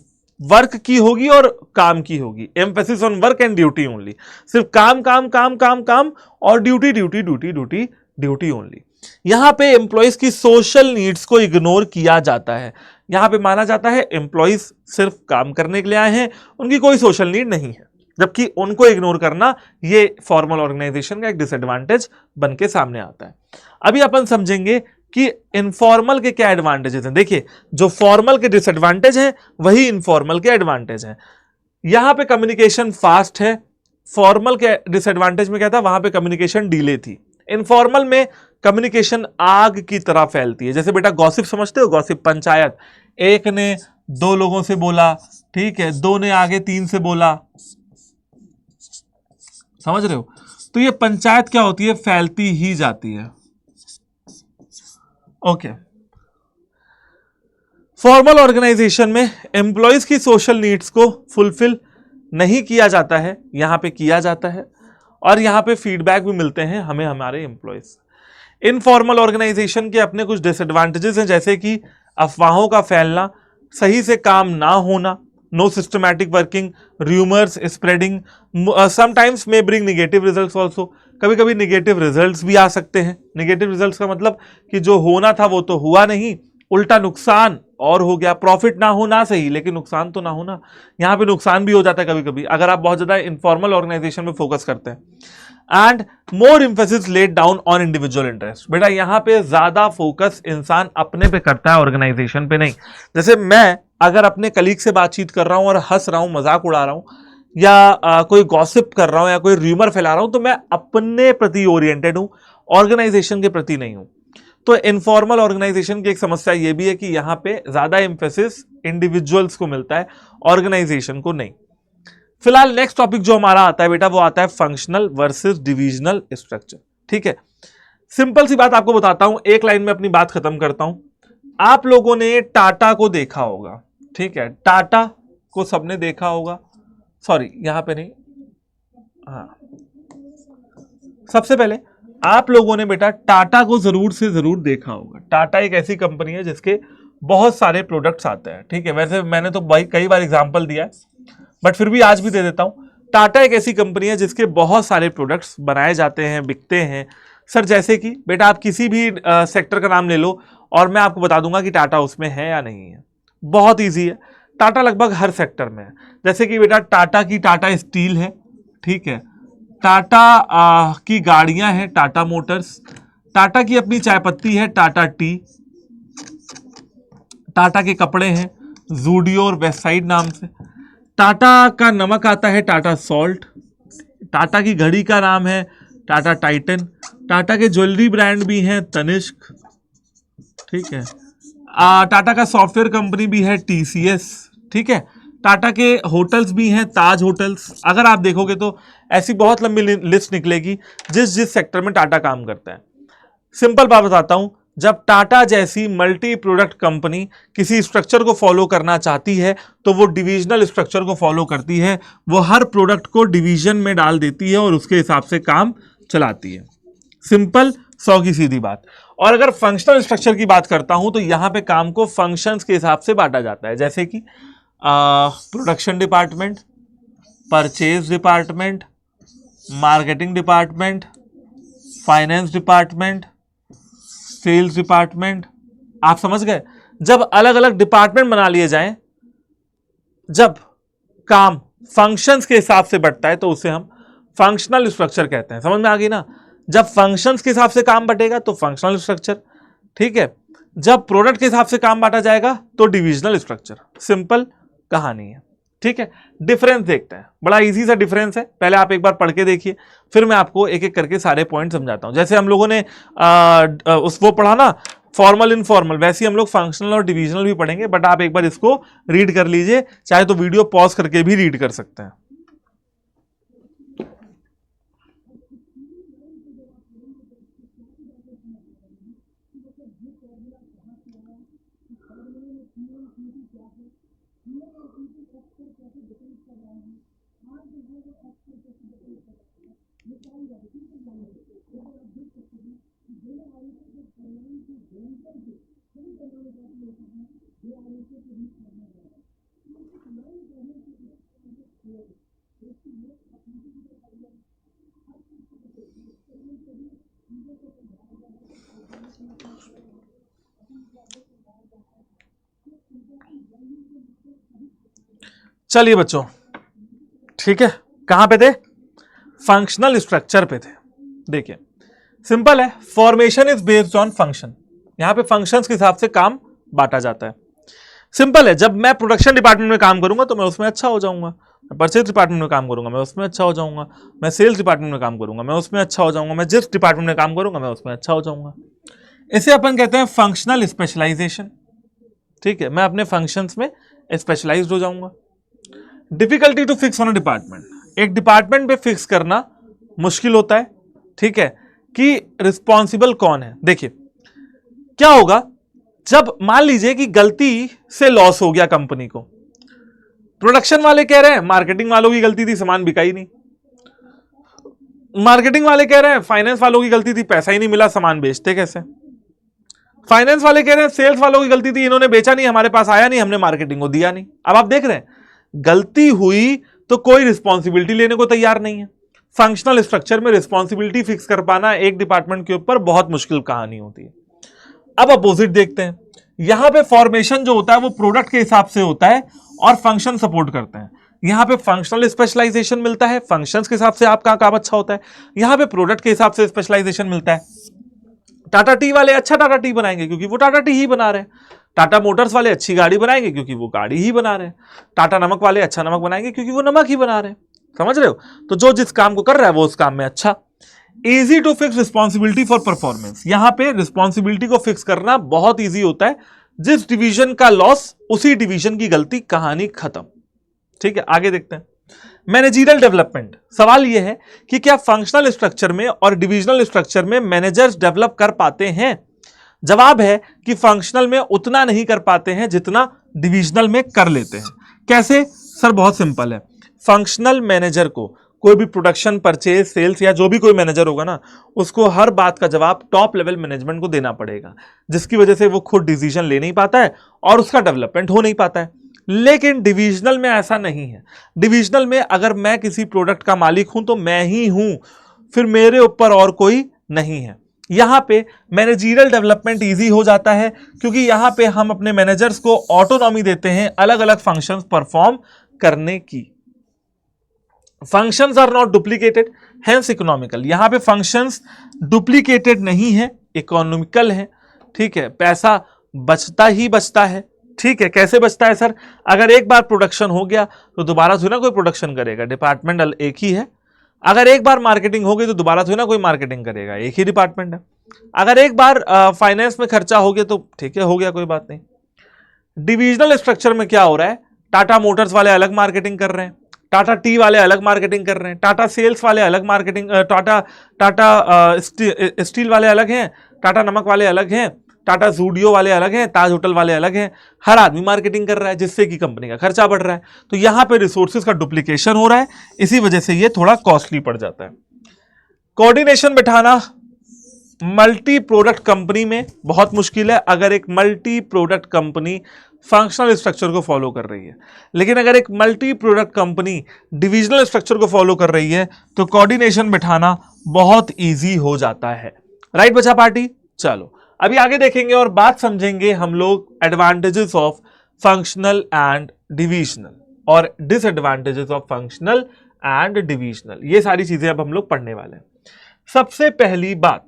वर्क की होगी और काम की होगी, emphasis on work and duty only, सिर्फ काम काम काम काम काम और duty duty duty duty duty only. यहां पे एम्प्लॉइज की सोशल नीड्स को इग्नोर किया जाता है। यहां पे माना जाता है एम्प्लॉइज सिर्फ काम करने के लिए आए हैं, उनकी कोई सोशल नीड नहीं है, जबकि उनको इग्नोर करना ये फॉर्मल ऑर्गेनाइजेशन का एक डिसएडवांटेज बन के सामने आता है। अभी अपन समझेंगे कि इनफॉर्मल के क्या एडवांटेजेस हैं। देखिए, जो फॉर्मल के डिसएडवांटेज हैं वही इनफॉर्मल के एडवांटेज हैं। यहां पे कम्युनिकेशन फास्ट है, फॉर्मल के डिसएडवांटेज में क्या था, वहां पे कम्युनिकेशन डिले थी। इनफॉर्मल में कम्युनिकेशन आग की तरह फैलती है। जैसे बेटा गॉसिप समझते हो, गॉसिप पंचायत, एक ने 2 लोगों से बोला, ठीक है, 2 ने आगे 3 से बोला, समझ रहे हो, तो ये पंचायत क्या होती है, फैलती ही जाती है। ओके, फॉर्मल ऑर्गेनाइजेशन में एम्प्लॉयज की सोशल नीड्स को फुलफिल नहीं किया जाता है, यहां पे किया जाता है, और यहां पे फीडबैक भी मिलते हैं हमें हमारे एम्प्लॉयज। इनफॉर्मल ऑर्गेनाइजेशन के अपने कुछ डिसएडवांटेजेस हैं, जैसे कि अफवाहों का फैलना, सही से काम ना होना, no systematic working, rumours spreading, sometimes may bring negative results also, कभी कभी निगेटिव रिजल्ट्स भी आ सकते हैं। निगेटिव रिजल्ट्स का मतलब कि जो होना था वो तो हुआ नहीं, उल्टा नुकसान और हो गया। प्रॉफिट ना हो ना सही, लेकिन नुकसान तो ना हो ना, यहाँ पे नुकसान भी हो जाता है कभी कभी अगर आप बहुत ज्यादा इनफॉर्मल ऑर्गेनाइजेशन में फोकस करते हैं। And more emphasis laid down on individual interest, बेटा यहाँ पे ज्यादा फोकस इंसान अपने पे करता है, ऑर्गेनाइजेशन पे नहीं। जैसे मैं अगर अपने कलीग से बातचीत कर रहा हूं और हंस रहा हूं, मजाक उड़ा रहा हूं, या कोई गॉसिप कर रहा हूं या कोई र्यूमर फैला रहा हूं, तो मैं अपने प्रति ओरिएंटेड हूं, ऑर्गेनाइजेशन के प्रति नहीं हूं। तो इनफॉर्मल ऑर्गेनाइजेशन की एक समस्या यह भी है कि यहां पे ज्यादा एम्फेसिस इंडिविजुअल्स को मिलता है, ऑर्गेनाइजेशन को नहीं। फिलहाल नेक्स्ट टॉपिक जो हमारा आता है बेटा, वो आता है फंक्शनल वर्सेस डिविजनल स्ट्रक्चर। ठीक है, सिंपल सी बात आपको बताता हूं, एक लाइन में अपनी बात खत्म करता हूं। आप लोगों ने टाटा को देखा होगा, ठीक है, टाटा को सबने देखा होगा, सॉरी यहां पे नहीं, हाँ, सबसे पहले आप लोगों ने बेटा टाटा को जरूर से जरूर देखा होगा। टाटा एक ऐसी कंपनी है जिसके बहुत सारे प्रोडक्ट्स आते हैं, ठीक है, वैसे मैंने तो कई बार एग्जांपल दिया है, बट फिर भी आज भी दे देता हूं। टाटा एक ऐसी कंपनी है जिसके बहुत सारे प्रोडक्ट्स बनाए जाते हैं, बिकते हैं। सर जैसे कि बेटा आप किसी भी सेक्टर का नाम ले लो और मैं आपको बता दूंगा कि टाटा उसमें है या नहीं है। बहुत ईजी है, टाटा लगभग हर सेक्टर में है। जैसे कि बेटा टाटा की टाटा स्टील है, ठीक है, टाटा की गाड़ियां हैं, टाटा मोटर्स, टाटा की अपनी चाय पत्ती है, टाटा टी, टाटा के कपड़े हैं जूडियो और वेस्टसाइड नाम से, टाटा का नमक आता है टाटा सॉल्ट, टाटा की घड़ी का नाम है टाटा टाइटन, टाटा के ज्वेलरी ब्रांड भी हैं तनिष्क, ठीक है, टाटा का सॉफ्टवेयर कंपनी भी है टीसीएस, ठीक है, टाटा के होटल्स भी हैं ताज होटल्स। अगर आप देखोगे तो ऐसी बहुत लंबी लिस्ट निकलेगी जिस जिस सेक्टर में टाटा काम करता है। सिंपल बात बताता हूं, जब टाटा जैसी मल्टी प्रोडक्ट कंपनी किसी स्ट्रक्चर को फॉलो करना चाहती है तो वो डिविजनल स्ट्रक्चर को फॉलो करती है, वो हर प्रोडक्ट को डिवीजन में डाल देती है और उसके हिसाब से काम चलाती है। सिंपल, 100 की सीधी बात। और अगर फंक्शनल स्ट्रक्चर की बात करता हूं तो यहां पे काम को फंक्शंस के हिसाब से बांटा जाता है, जैसे कि production department, purchase department, marketing department, finance department, sales department. आप समझ गए? जब अलग अलग डिपार्टमेंट बना लिए जाएं, जब काम फंक्शंस के हिसाब से बढ़ता है तो उसे हम फंक्शनल स्ट्रक्चर कहते हैं। समझ में आ गई ना? जब फंक्शंस के हिसाब से काम बटेगा तो फंक्शनल स्ट्रक्चर, ठीक है, जब प्रोडक्ट के हिसाब से काम बांटा जाएगा तो डिविजनल स्ट्रक्चर। सिंपल कहानी है, ठीक है। डिफरेंस देखते हैं, बड़ा इजी सा डिफरेंस है, पहले आप एक बार पढ़ के देखिए, फिर मैं आपको एक एक करके सारे पॉइंट समझाता हूं। जैसे हम लोगों ने वो पढ़ा ना, फॉर्मल इनफॉर्मल, वैसे ही हम लोग फंक्शनल और डिविजनल भी पढ़ेंगे, बट आप एक बार इसको रीड कर लीजिए, चाहे तो वीडियो पॉज करके भी रीड कर सकते हैं। चलिए बच्चों, ठीक है, कहां पे थे? फंक्शनल स्ट्रक्चर पे थे। देखिए सिंपल है, formation is based on function. यहां पे फंक्शंस के हिसाब से काम बांटा जाता है। सिंपल है, जब मैं प्रोडक्शन डिपार्टमेंट में काम करूंगा तो मैं उसमें अच्छा हो जाऊंगा, मैं परचेज डिपार्टमेंट में काम करूंगा मैं उसमें अच्छा हो जाऊंगा, मैं सेल्स डिपार्टमेंट में काम करूंगा मैं उसमें अच्छा हो जाऊंगा, मैं जिस डिपार्टमेंट में काम करूंगा मैं उसमें अच्छा हो जाऊंगा। इसे अपन कहते हैं फंक्शनल स्पेशलाइजेशन। ठीक है, मैं अपने फंक्शंस में स्पेशलाइज्ड हो जाऊंगा। Difficulty to fix on a department, एक डिपार्टमेंट पे फिक्स करना मुश्किल होता है। ठीक है, कि रिस्पॉन्सिबल कौन है। देखिए क्या होगा, जब मान लीजिए कि गलती से लॉस हो गया कंपनी को, प्रोडक्शन वाले कह रहे हैं मार्केटिंग वालों की गलती थी, सामान बिका ही नहीं, मार्केटिंग वाले कह रहे हैं फाइनेंस वालों की गलती थी, पैसा ही नहीं मिला, सामान बेचते कैसे, फाइनेंस वाले कह रहे हैं सेल्स वालों की गलती थी, इन्होंने बेचा नहीं, हमारे पास आया नहीं, हमने मार्केटिंग को दिया नहीं। अब आप देख रहे हैं गलती हुई तो कोई रिस्पॉन्सिबिलिटी लेने को तैयार नहीं है। फंक्शनल स्ट्रक्चर में रिस्पॉन्सिबिलिटी फिक्स कर पाना एक डिपार्टमेंट के ऊपर बहुत मुश्किल कहानी होती है। अब अपोजिट देखते हैं, यहां पे फॉर्मेशन जो होता है वो प्रोडक्ट के हिसाब से होता है और फंक्शन सपोर्ट करते हैं। यहां पे फंक्शनल स्पेशलाइजेशन मिलता है, फंक्शंस के हिसाब से आपका काम अच्छा होता है। यहां पे प्रोडक्ट के हिसाब से स्पेशलाइजेशन मिलता है। टाटा टी वाले अच्छा टाटा टी बनाएंगे क्योंकि वो टाटा टी ही बना रहे हैं, टाटा मोटर्स वाले अच्छी गाड़ी बनाएंगे क्योंकि वो गाड़ी ही बना रहे हैं, टाटा नमक वाले अच्छा नमक बनाएंगे क्योंकि वो नमक ही बना रहे हैं। समझ रहे हो? तो जो जिस काम को कर रहा है वो उस काम में अच्छा। Easy to fix responsibility for performance, यहां पे रिस्पॉन्सिबिलिटी को फिक्स करना बहुत इजी होता है। जिस डिवीजन का लॉस उसी डिवीजन की गलती, कहानी खत्म। ठीक है, आगे देखते हैं। मैनेजरियल डेवलपमेंट, सवाल यह है कि क्या फंक्शनल स्ट्रक्चर में और डिविजनल स्ट्रक्चर में मैनेजर्स डेवलप कर पाते हैं? जवाब है कि फंक्शनल में उतना नहीं कर पाते हैं जितना डिविजनल में कर लेते हैं। कैसे सर? बहुत सिंपल है, फंक्शनल मैनेजर को कोई भी प्रोडक्शन, परचेज, सेल्स या जो भी कोई मैनेजर होगा ना, उसको हर बात का जवाब टॉप लेवल मैनेजमेंट को देना पड़ेगा, जिसकी वजह से वो खुद डिसीजन ले नहीं पाता है और उसका डेवलपमेंट हो नहीं पाता है। लेकिन डिविजनल में ऐसा नहीं है। डिविजनल में अगर मैं किसी प्रोडक्ट का मालिक हूं तो मैं ही हूं, फिर मेरे ऊपर और कोई नहीं है। यहां पे मैनेजरियल डेवलपमेंट इजी हो जाता है क्योंकि यहां पे हम अपने मैनेजर्स को ऑटोनॉमी देते हैं अलग अलग फंक्शंस परफॉर्म करने की। Functions are not duplicated, hence economical. यहां पे फंक्शंस डुप्लीकेटेड नहीं है, इकोनॉमिकल है। ठीक है, पैसा बचता ही बचता है। ठीक है, कैसे बचता है सर? अगर एक बार प्रोडक्शन हो गया तो दोबारा थोड़ी ना कोई प्रोडक्शन करेगा, डिपार्टमेंट एक ही है। अगर एक बार मार्केटिंग हो गई तो दोबारा थोड़ी ना कोई मार्केटिंग करेगा, एक ही डिपार्टमेंट है। अगर एक बार फाइनेंस में खर्चा हो गया तो ठीक है, हो गया, कोई बात नहीं। डिविजनल स्ट्रक्चर में क्या हो रहा है? टाटा मोटर्स वाले अलग मार्केटिंग कर रहे हैं, टाटा टी वाले अलग मार्केटिंग कर रहे हैं, टाटा सेल्स वाले अलग मार्केटिंग, टाटा स्टील वाले अलग हैं, टाटा नमक वाले अलग हैं, टाटा जूडियो वाले अलग हैं, ताज होटल वाले अलग हैं। हर आदमी मार्केटिंग कर रहा है जिससे कि कंपनी का खर्चा बढ़ रहा है। तो यहां पे रिसोर्सेज का डुप्लीकेशन हो रहा है, इसी वजह से ये थोड़ा कॉस्टली पड़ जाता है। कोऑर्डिनेशन बिठाना मल्टी प्रोडक्ट कंपनी में बहुत मुश्किल है, अगर एक multi product company functional structure को फॉलो कर रही है। लेकिन अगर एक multi product company divisional structure को फॉलो कर रही है तो कोऑर्डिनेशन बिठाना बहुत इजी हो जाता है। राइट बचा पार्टी? चलो अभी आगे देखेंगे और बात समझेंगे हम लोग advantages of functional and divisional और disadvantages of functional and divisional. ये सारी चीजें अब हम लोग पढ़ने वाले हैं। सबसे पहली बात,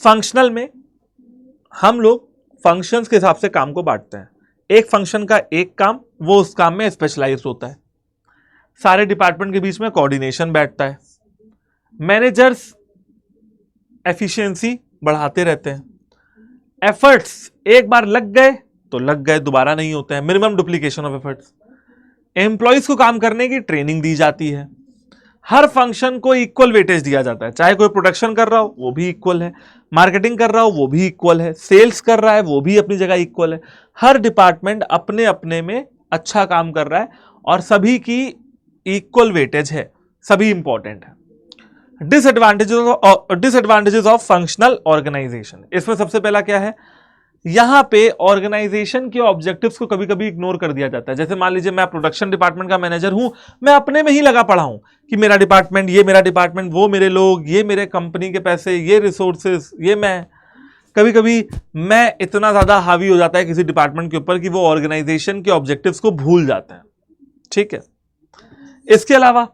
फंक्शनल में हम लोग फंक्शंस के हिसाब से काम को बांटते हैं। एक फंक्शन का एक काम, वो उस काम में स्पेशलाइज्ड होता है। सारे डिपार्टमेंट के बीच में कोऑर्डिनेशन बैठता है। मैनेजर्स एफिशिएंसी बढ़ाते रहते हैं। एफर्ट्स एक बार लग गए तो लग गए, दोबारा नहीं होते हैं। Minimum duplication of efforts. Employees को काम करने की ट्रेनिंग दी जाती है। हर फंक्शन को इक्वल वेटेज दिया जाता है, चाहे कोई प्रोडक्शन कर रहा हो वो भी इक्वल है, मार्केटिंग कर रहा हो वो भी इक्वल है, सेल्स कर रहा है वो भी अपनी जगह इक्वल है। हर डिपार्टमेंट अपने अपने में अच्छा काम कर रहा है और सभी की इक्वल वेटेज है, सभी इंपॉर्टेंट है। डिसएडवांटेजेस ऑफ फंक्शनल ऑर्गेनाइजेशन, इसमें सबसे पहला क्या है, यहां पे ऑर्गेनाइजेशन के ऑब्जेक्टिव्स को कभी कभी इग्नोर कर दिया जाता है। जैसे मान लीजिए मैं प्रोडक्शन डिपार्टमेंट का मैनेजर हूं, मैं अपने में ही लगा पड़ा हूं कि मेरा डिपार्टमेंट, ये मेरा डिपार्टमेंट, वो मेरे लोग, ये मेरे कंपनी के पैसे, ये रिसोर्सेस, ये मैं। कभी कभी मैं इतना ज्यादा हावी हो जाता है किसी डिपार्टमेंट के ऊपर कि वो ऑर्गेनाइजेशन के ऑब्जेक्टिव्स को भूल जाते हैं। ठीक है। इसके अलावा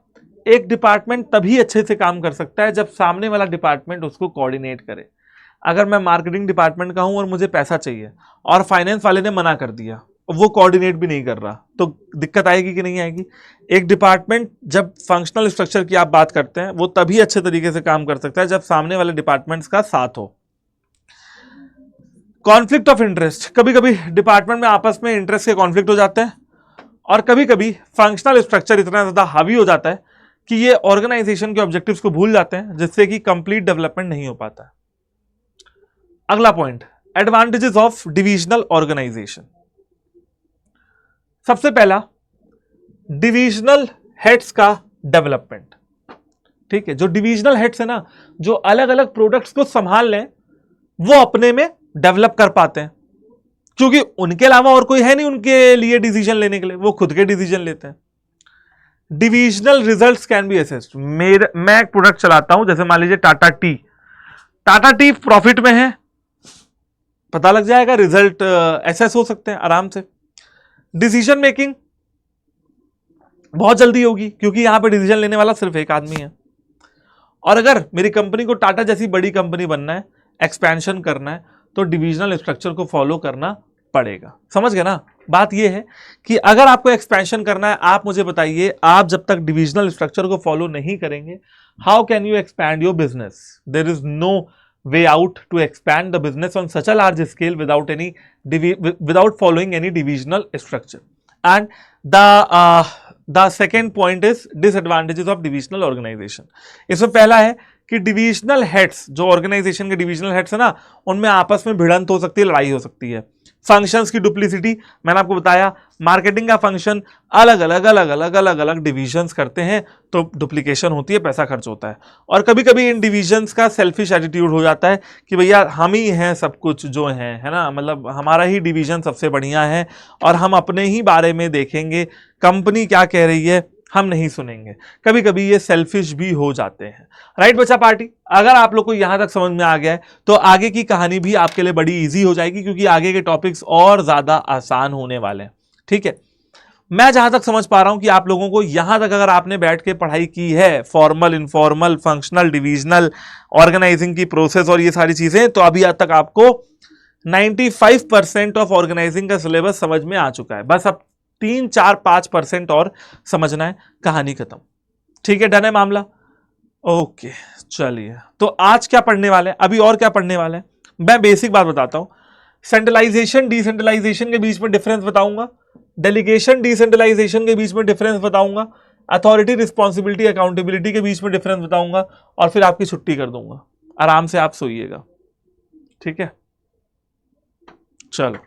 एक डिपार्टमेंट तभी अच्छे से काम कर सकता है जब सामने वाला डिपार्टमेंट उसको कोऑर्डिनेट करे। अगर मैं मार्केटिंग डिपार्टमेंट का हूं और मुझे पैसा चाहिए और फाइनेंस वाले ने मना कर दिया, वो कोऑर्डिनेट भी नहीं कर रहा, तो दिक्कत आएगी कि नहीं आएगी। एक डिपार्टमेंट जब फंक्शनल स्ट्रक्चर की आप बात करते हैं, वो तभी अच्छे तरीके से काम कर सकता है जब सामने वाले डिपार्टमेंट्स का साथ हो। कॉन्फ्लिक्ट ऑफ इंटरेस्ट, कभी कभी डिपार्टमेंट में आपस में इंटरेस्ट के कॉन्फ्लिक्ट हो जाते हैं और कभी कभी फंक्शनल स्ट्रक्चर इतना ज्यादा हावी हो जाता है कि ये ऑर्गेनाइजेशन के ऑब्जेक्टिव्स को भूल जाते हैं, जिससे कि कंप्लीट डेवलपमेंट नहीं हो पाता है। अगला point, advantages of divisional organization. सबसे पहला, डिविजनल हेड्स का डेवलपमेंट। ठीक है, जो डिविजनल हेड्स है ना, जो अलग अलग प्रोडक्ट्स को संभाल लें, वो अपने में डेवलप कर पाते हैं, क्योंकि उनके अलावा और कोई है नहीं उनके लिए डिसीजन लेने के लिए, वो खुद के डिसीजन लेते हैं। Divisional results can be assessed. मैं एक प्रोडक्ट चलाता हूं, जैसे मान लीजिए Tata T. Tata T profit में है, पता लग जाएगा, रिजल्ट एसेस हो सकते हैं आराम से। डिसीजन मेकिंग बहुत जल्दी होगी, क्योंकि यहां पे डिसीजन लेने वाला सिर्फ एक आदमी है। और अगर मेरी कंपनी को टाटा जैसी बड़ी कंपनी बनना है, एक्सपेंशन करना है, तो डिविजनल स्ट्रक्चर को फॉलो करना पड़ेगा। समझ गए ना? बात यह है कि अगर आपको एक्सपेंशन करना है, आप मुझे बताइए, आप जब तक डिविजनल स्ट्रक्चर को फॉलो नहीं करेंगे, how can you expand your business? There is no way out to expand the business on such a large scale without following any divisional structure. And the second point is disadvantages of divisional organization. इसमें पहला है कि divisional heads, जो organisation के divisional heads है ना, उनमें आपस में भिड़ंत हो सकती है, लड़ाई हो सकती है। फंक्शंस की डुप्लीसिटी, मैंने आपको बताया मार्केटिंग का फंक्शन अलग अलग डिविजन्स करते हैं, तो डुप्लीकेशन होती है, पैसा खर्च होता है। और कभी कभी इन डिविजन्स का सेल्फिश एटीट्यूड हो जाता है कि भैया हम ही हैं सब कुछ जो है ना, मतलब हमारा ही डिवीजन सबसे बढ़िया है और हम अपने ही बारे में देखेंगे, कंपनी क्या कह रही है हम नहीं सुनेंगे। कभी कभी ये सेल्फिश भी हो जाते हैं। राइट बच्चा पार्टी, अगर आप लोग को यहां तक समझ में आ गया है तो आगे की कहानी भी आपके लिए बड़ी इजी हो जाएगी, क्योंकि आगे के टॉपिक्स और ज्यादा आसान होने वाले हैं। ठीक है, मैं जहां तक समझ पा रहा हूं कि आप लोगों को यहां तक अगर आपने बैठ के पढ़ाई की है, formal, informal, functional, divisional, organizing की प्रोसेस और ये सारी चीजें, तो अभी तक आपको 95% ऑफ ऑर्गेनाइजिंग का सिलेबस समझ में आ चुका है। बस अब 3-4-5% और समझना है, कहानी खत्म। ठीक है, डन है मामला? ओके, चलिए, तो आज क्या पढ़ने वाले हैं, अभी और क्या पढ़ने वाले हैं, मैं बेसिक बात बताता हूं। सेंट्रलाइजेशन डिसेंट्रलाइजेशन के बीच में डिफरेंस बताऊंगा, डेलीगेशन डिसेंट्रलाइजेशन के बीच में डिफरेंस बताऊंगा, अथॉरिटी रिस्पॉन्सिबिलिटी अकाउंटेबिलिटी के बीच में डिफरेंस बताऊंगा, और फिर आपकी छुट्टी कर दूंगा। आराम से आप सोइएगा। ठीक है, चलो।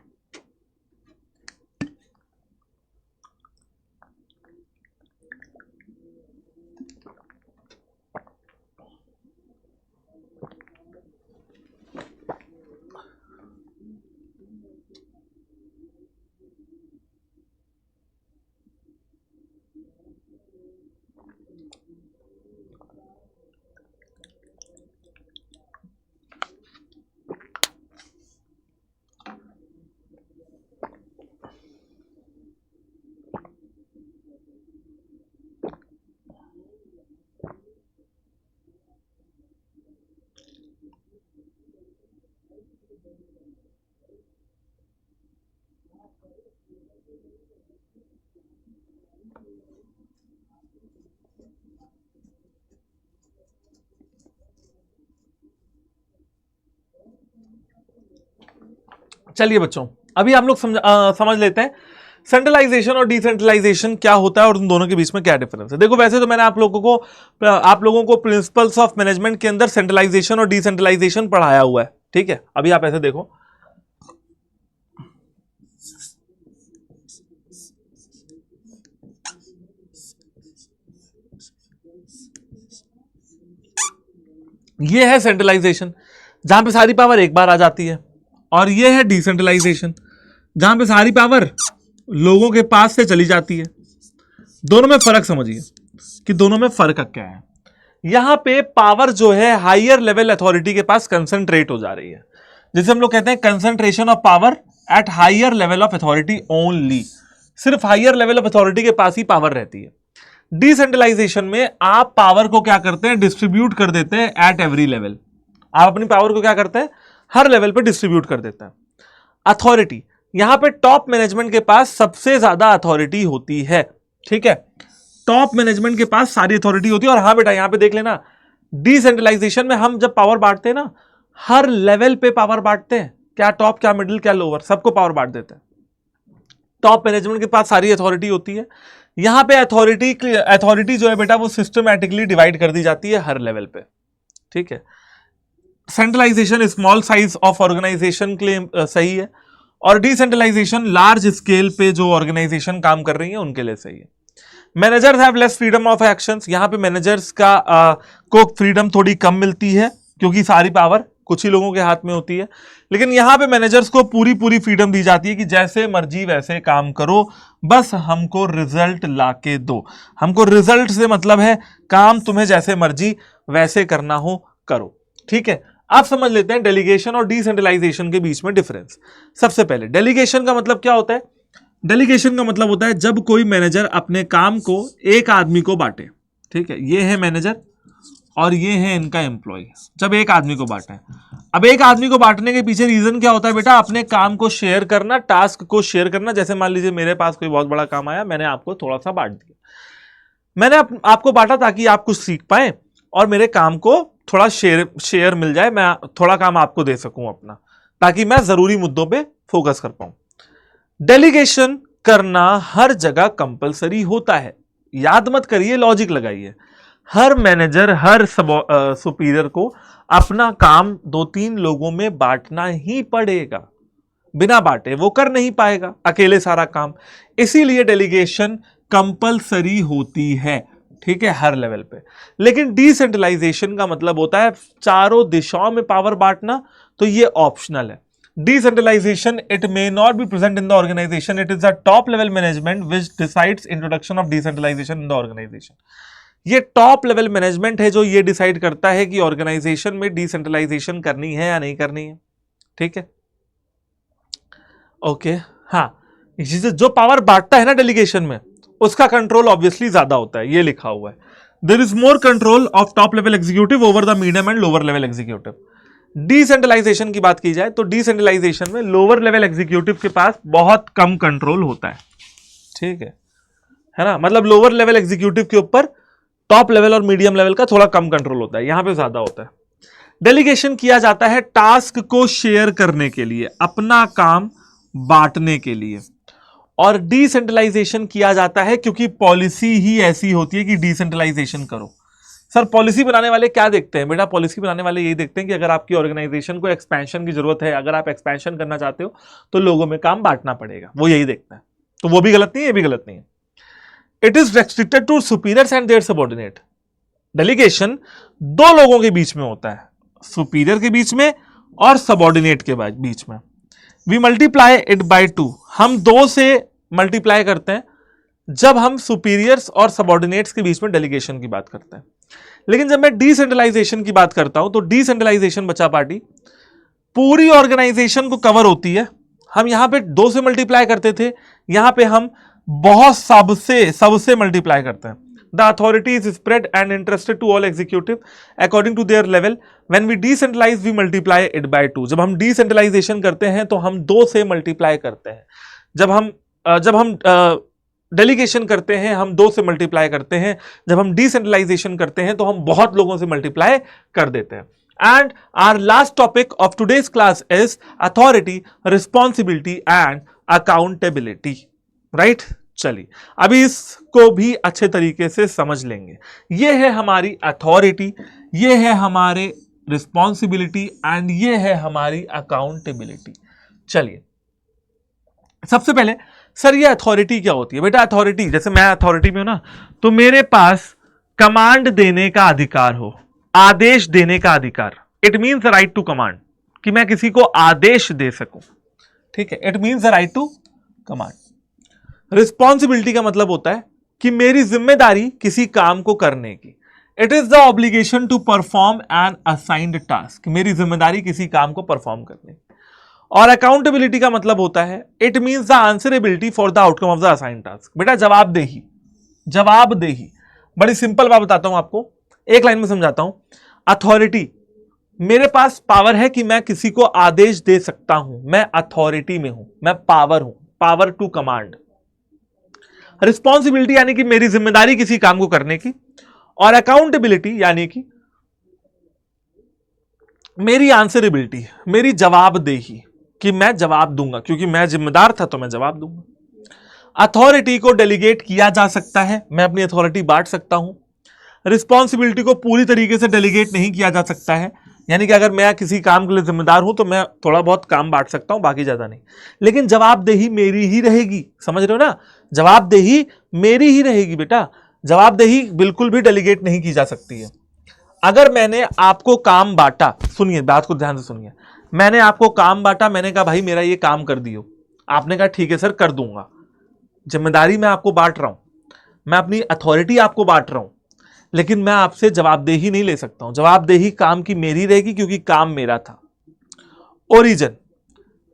चलिए बच्चों, अभी आप लोग समझ लेते हैं सेंट्रलाइजेशन और डिसेंट्रलाइजेशन क्या होता है और उन दोनों के बीच में क्या डिफरेंस है। देखो, वैसे तो मैंने आप लोगों को प्रिंसिपल्स ऑफ मैनेजमेंट के अंदर सेंट्रलाइजेशन और डिसेंट्रलाइजेशन पढ़ाया हुआ है, ठीक है। अभी आप ऐसे देखो, ये है सेंट्रलाइजेशन जहां पे सारी पावर एक बार आ जाती है, और ये है डिसेंट्रलाइजेशन जहां पे सारी पावर लोगों के पास से चली जाती है। दोनों में फर्क समझिए कि दोनों में फर्क क्या है। यहां पे पावर जो है हायर लेवल अथॉरिटी के पास कंसंट्रेट हो जा रही है, जिसे हम लोग कहते हैं concentration of power at higher level of authority only. सिर्फ हायर लेवल ऑफ अथॉरिटी के पास ही पावर रहती है। डिसेंट्रलाइजेशन में आप पावर को क्या करते हैं, डिस्ट्रीब्यूट कर देते हैं एट एवरी लेवल। आप अपनी पावर को क्या करते हैं, हर लेवल पे डिस्ट्रीब्यूट कर देते हैं। अथॉरिटी, यहां पे टॉप मैनेजमेंट के पास सबसे ज्यादा अथॉरिटी होती है, ठीक है। टॉप मैनेजमेंट के पास सारी अथॉरिटी होती है। और हाँ बेटा, यहां पे देख लेना, डिसेंट्रलाइजेशन में हम जब पावर बांटते हैं ना, हर लेवल पे पावर बांटते हैं, क्या टॉप, क्या मिडिल, क्या लोअर, सबको पावर बांट देते हैं। टॉप मैनेजमेंट के पास सारी अथॉरिटी होती है। यहां पे अथॉरिटी जो है बेटा, वो सिस्टमैटिकली डिवाइड कर दी जाती है हर लेवल पे, ठीक है। Centralization small size of organization के लिए सही है, और डिसेंट्रलाइजेशन लार्ज स्केल पे जो ऑर्गेनाइजेशन काम कर रही है उनके लिए सही है। Managers have less freedom of actions, यहां पे मैनेजर्स को फ्रीडम थोड़ी कम मिलती है, क्योंकि सारी पावर कुछ ही लोगों के हाथ में होती है। लेकिन यहां पे मैनेजर्स को पूरी फ्रीडम दी जाती है कि जैसे मर्जी वैसे काम करो, बस हमको रिजल्ट लाके दो। हमको रिजल्ट से मतलब है काम तुम्हें जैसे मर्जी वैसे करना हो करो, ठीक है। आप समझ लेते हैं डेलीगेशन और डिसेंट्रलाइजेशन के बीच में डिफरेंस। सबसे पहले डेलीगेशन का मतलब क्या होता है। डेलीगेशन का मतलब होता है जब कोई मैनेजर अपने काम को एक आदमी को बांटे, ठीक है। ये है मैनेजर और ये है इनका एम्प्लॉय, जब एक आदमी को बांटे। अब एक आदमी को बांटने के पीछे रीजन क्या होता है बेटा, अपने काम को शेयर करना, टास्क को शेयर करना। जैसे मान लीजिए मेरे पास कोई बहुत बड़ा काम आया, मैंने आपको थोड़ा सा बांट दिया। मैंने आपको बांटा ताकि आप कुछ सीख पाए और मेरे काम को थोड़ा शेयर मिल जाए, मैं थोड़ा काम आपको दे सकूं अपना, ताकि मैं जरूरी मुद्दों पे फोकस कर पाऊं। डेलीगेशन करना हर जगह कंपलसरी होता है। याद मत करिए, लॉजिक लगाइए। हर मैनेजर, हर सुपीरियर को अपना काम 2-3 लोगों में बांटना ही पड़ेगा। बिना बांटे वो कर नहीं पाएगा अकेले सारा काम, इसीलिए डेलीगेशन कंपलसरी होती है, ठीक है, हर लेवल पे। लेकिन डिसेंट्रलाइजेशन का मतलब होता है चारों दिशाओं में पावर बांटना, तो ये ऑप्शनल है। Decentralization, it may not be present in the organization, it is the top level management which decides introduction of decentralization in the organization. ये टॉप लेवल मैनेजमेंट है जो ये डिसाइड करता है कि ऑर्गेनाइजेशन में डिसेंट्रलाइजेशन करनी है या नहीं करनी है, ठीक है, ओके। हाँ, जो पावर बांटता है ना डेलीगेशन में, उसका कंट्रोल ऑब्वियसली ज्यादा होता है, ये लिखा हुआ है। There is more control of top level executive over the medium and lower level executive. Decentralization की बात की जाए तो डिसेंट्रलाइजेशन में लोअर लेवल एग्जीक्यूटिव के पास बहुत कम कंट्रोल होता है, ठीक है ना। मतलब लोअर लेवल एग्जीक्यूटिव के ऊपर टॉप लेवल और मीडियम लेवल का थोड़ा कम कंट्रोल होता है, यहां पे ज्यादा होता है। डेलीगेशन किया जाता है टास्क को शेयर करने के लिए, अपना काम बांटने के लिए, और डिसेंट्रलाइजेशन किया जाता है क्योंकि पॉलिसी ही ऐसी होती है कि डिसेंट्रलाइजेशन करो। सर पॉलिसी बनाने वाले क्या देखते हैं बेटा, पॉलिसी बनाने वाले यही देखते हैं कि अगर आपकी ऑर्गेनाइजेशन को एक्सपेंशन की जरूरत है, अगर आप एक्सपेंशन करना चाहते हो तो लोगों में काम बांटना पड़ेगा, वो यही देखते हैं। तो वो भी गलत नहीं है, ये भी गलत नहीं है। It is restricted to superiors and their subordinate. Delegation दो लोगों के बीच में होता है, सुपीरियर के बीच में और सबऑर्डिनेट के बीच में। वी मल्टीप्लाई इट बाय 2, हम 2 से मल्टीप्लाई करते हैं जब हम सुपीरियर्स और सबऑर्डिनेट्स के बीच में डेलीगेशन की बात करते हैं। लेकिन जब मैं डिसेंट्रलाइजेशन की बात करता हूं तो डिसेंट्रलाइजेशन बच्चा पार्टी पूरी ऑर्गेनाइजेशन को कवर होती है। हम यहां पे 2 से मल्टीप्लाई करते थे, यहां पे हम बहुत सबसे मल्टीप्लाई करते हैं। The authority is spread and interested to all executive according to their level. When we decentralize we multiply it by 2। जब हम डिसेंट्रलाइजेशन करते हैं तो हम 2 से मल्टीप्लाई करते हैं। जब हम डेलीगेशन करते हैं हम 2 से मल्टीप्लाई करते हैं। जब हम डिसेंट्रलाइजेशन करते हैं तो हम बहुत लोगों से मल्टीप्लाई कर देते हैं। And our last topic of today's class is authority, responsibility and accountability. Right? चलिए अभी इसको भी अच्छे तरीके से समझ लेंगे। ये है हमारी अथॉरिटी, ये है हमारे रिस्पॉन्सिबिलिटी एंड ये है हमारी अकाउंटेबिलिटी। चलिए सबसे पहले सर ये अथॉरिटी क्या होती है? बेटा अथॉरिटी, जैसे मैं अथॉरिटी में हूं ना, तो मेरे पास कमांड देने का अधिकार हो, आदेश देने का अधिकार। It means right to command, कि मैं किसी को आदेश दे सकूं। ठीक है, it means right to command. Responsibility का मतलब होता है कि मेरी जिम्मेदारी किसी काम को करने की। It is the obligation to perform an assigned task, मेरी जिम्मेदारी किसी काम को परफॉर्म करने की। और अकाउंटेबिलिटी का मतलब होता है it means the answerability for the outcome of the assigned task. बेटा जवाबदेही, जवाबदेही बड़ी सिंपल बात बताता हूं आपको, एक लाइन में समझाता हूं। अथॉरिटी, मेरे पास पावर है कि मैं किसी को आदेश दे सकता हूं, मैं अथॉरिटी में हूं, मैं पावर हूं, पावर टू कमांड। रिस्पॉन्सिबिलिटी यानी कि मेरी जिम्मेदारी किसी काम को करने की, और अकाउंटेबिलिटी यानी कि मेरी आंसरेबिलिटी, मेरी जवाबदेही, कि मैं जवाब दूंगा, क्योंकि मैं जिम्मेदार था तो मैं जवाब दूंगा। अथॉरिटी को डेलीगेट किया जा सकता है, मैं अपनी अथॉरिटी बांट सकता हूं। रिस्पॉन्सिबिलिटी को पूरी तरीके से डेलीगेट नहीं किया जा सकता है, यानी कि अगर मैं किसी काम के लिए जिम्मेदार हूं तो मैं थोड़ा बहुत काम बांट सकता हूं, बाकी ज्यादा नहीं। लेकिन जवाबदेही मेरी ही रहेगी, समझ रहे हो ना? जवाबदेही मेरी ही रहेगी बेटा, जवाबदेही बिल्कुल भी डेलीगेट नहीं की जा सकती है। अगर मैंने आपको काम बांटा, सुनिए बात को ध्यान से सुनिए, मैंने आपको काम बांटा, मैंने कहा भाई मेरा ये काम कर दियो, आपने कहा ठीक है सर कर दूंगा। जिम्मेदारी मैं आपको बांट रहा हूं, मैं अपनी अथॉरिटी आपको बांट रहा हूं, लेकिन मैं आपसे जवाबदेही नहीं ले सकता हूं। जवाबदेही काम की मेरी रहेगी क्योंकि काम मेरा था। ओरिजिन,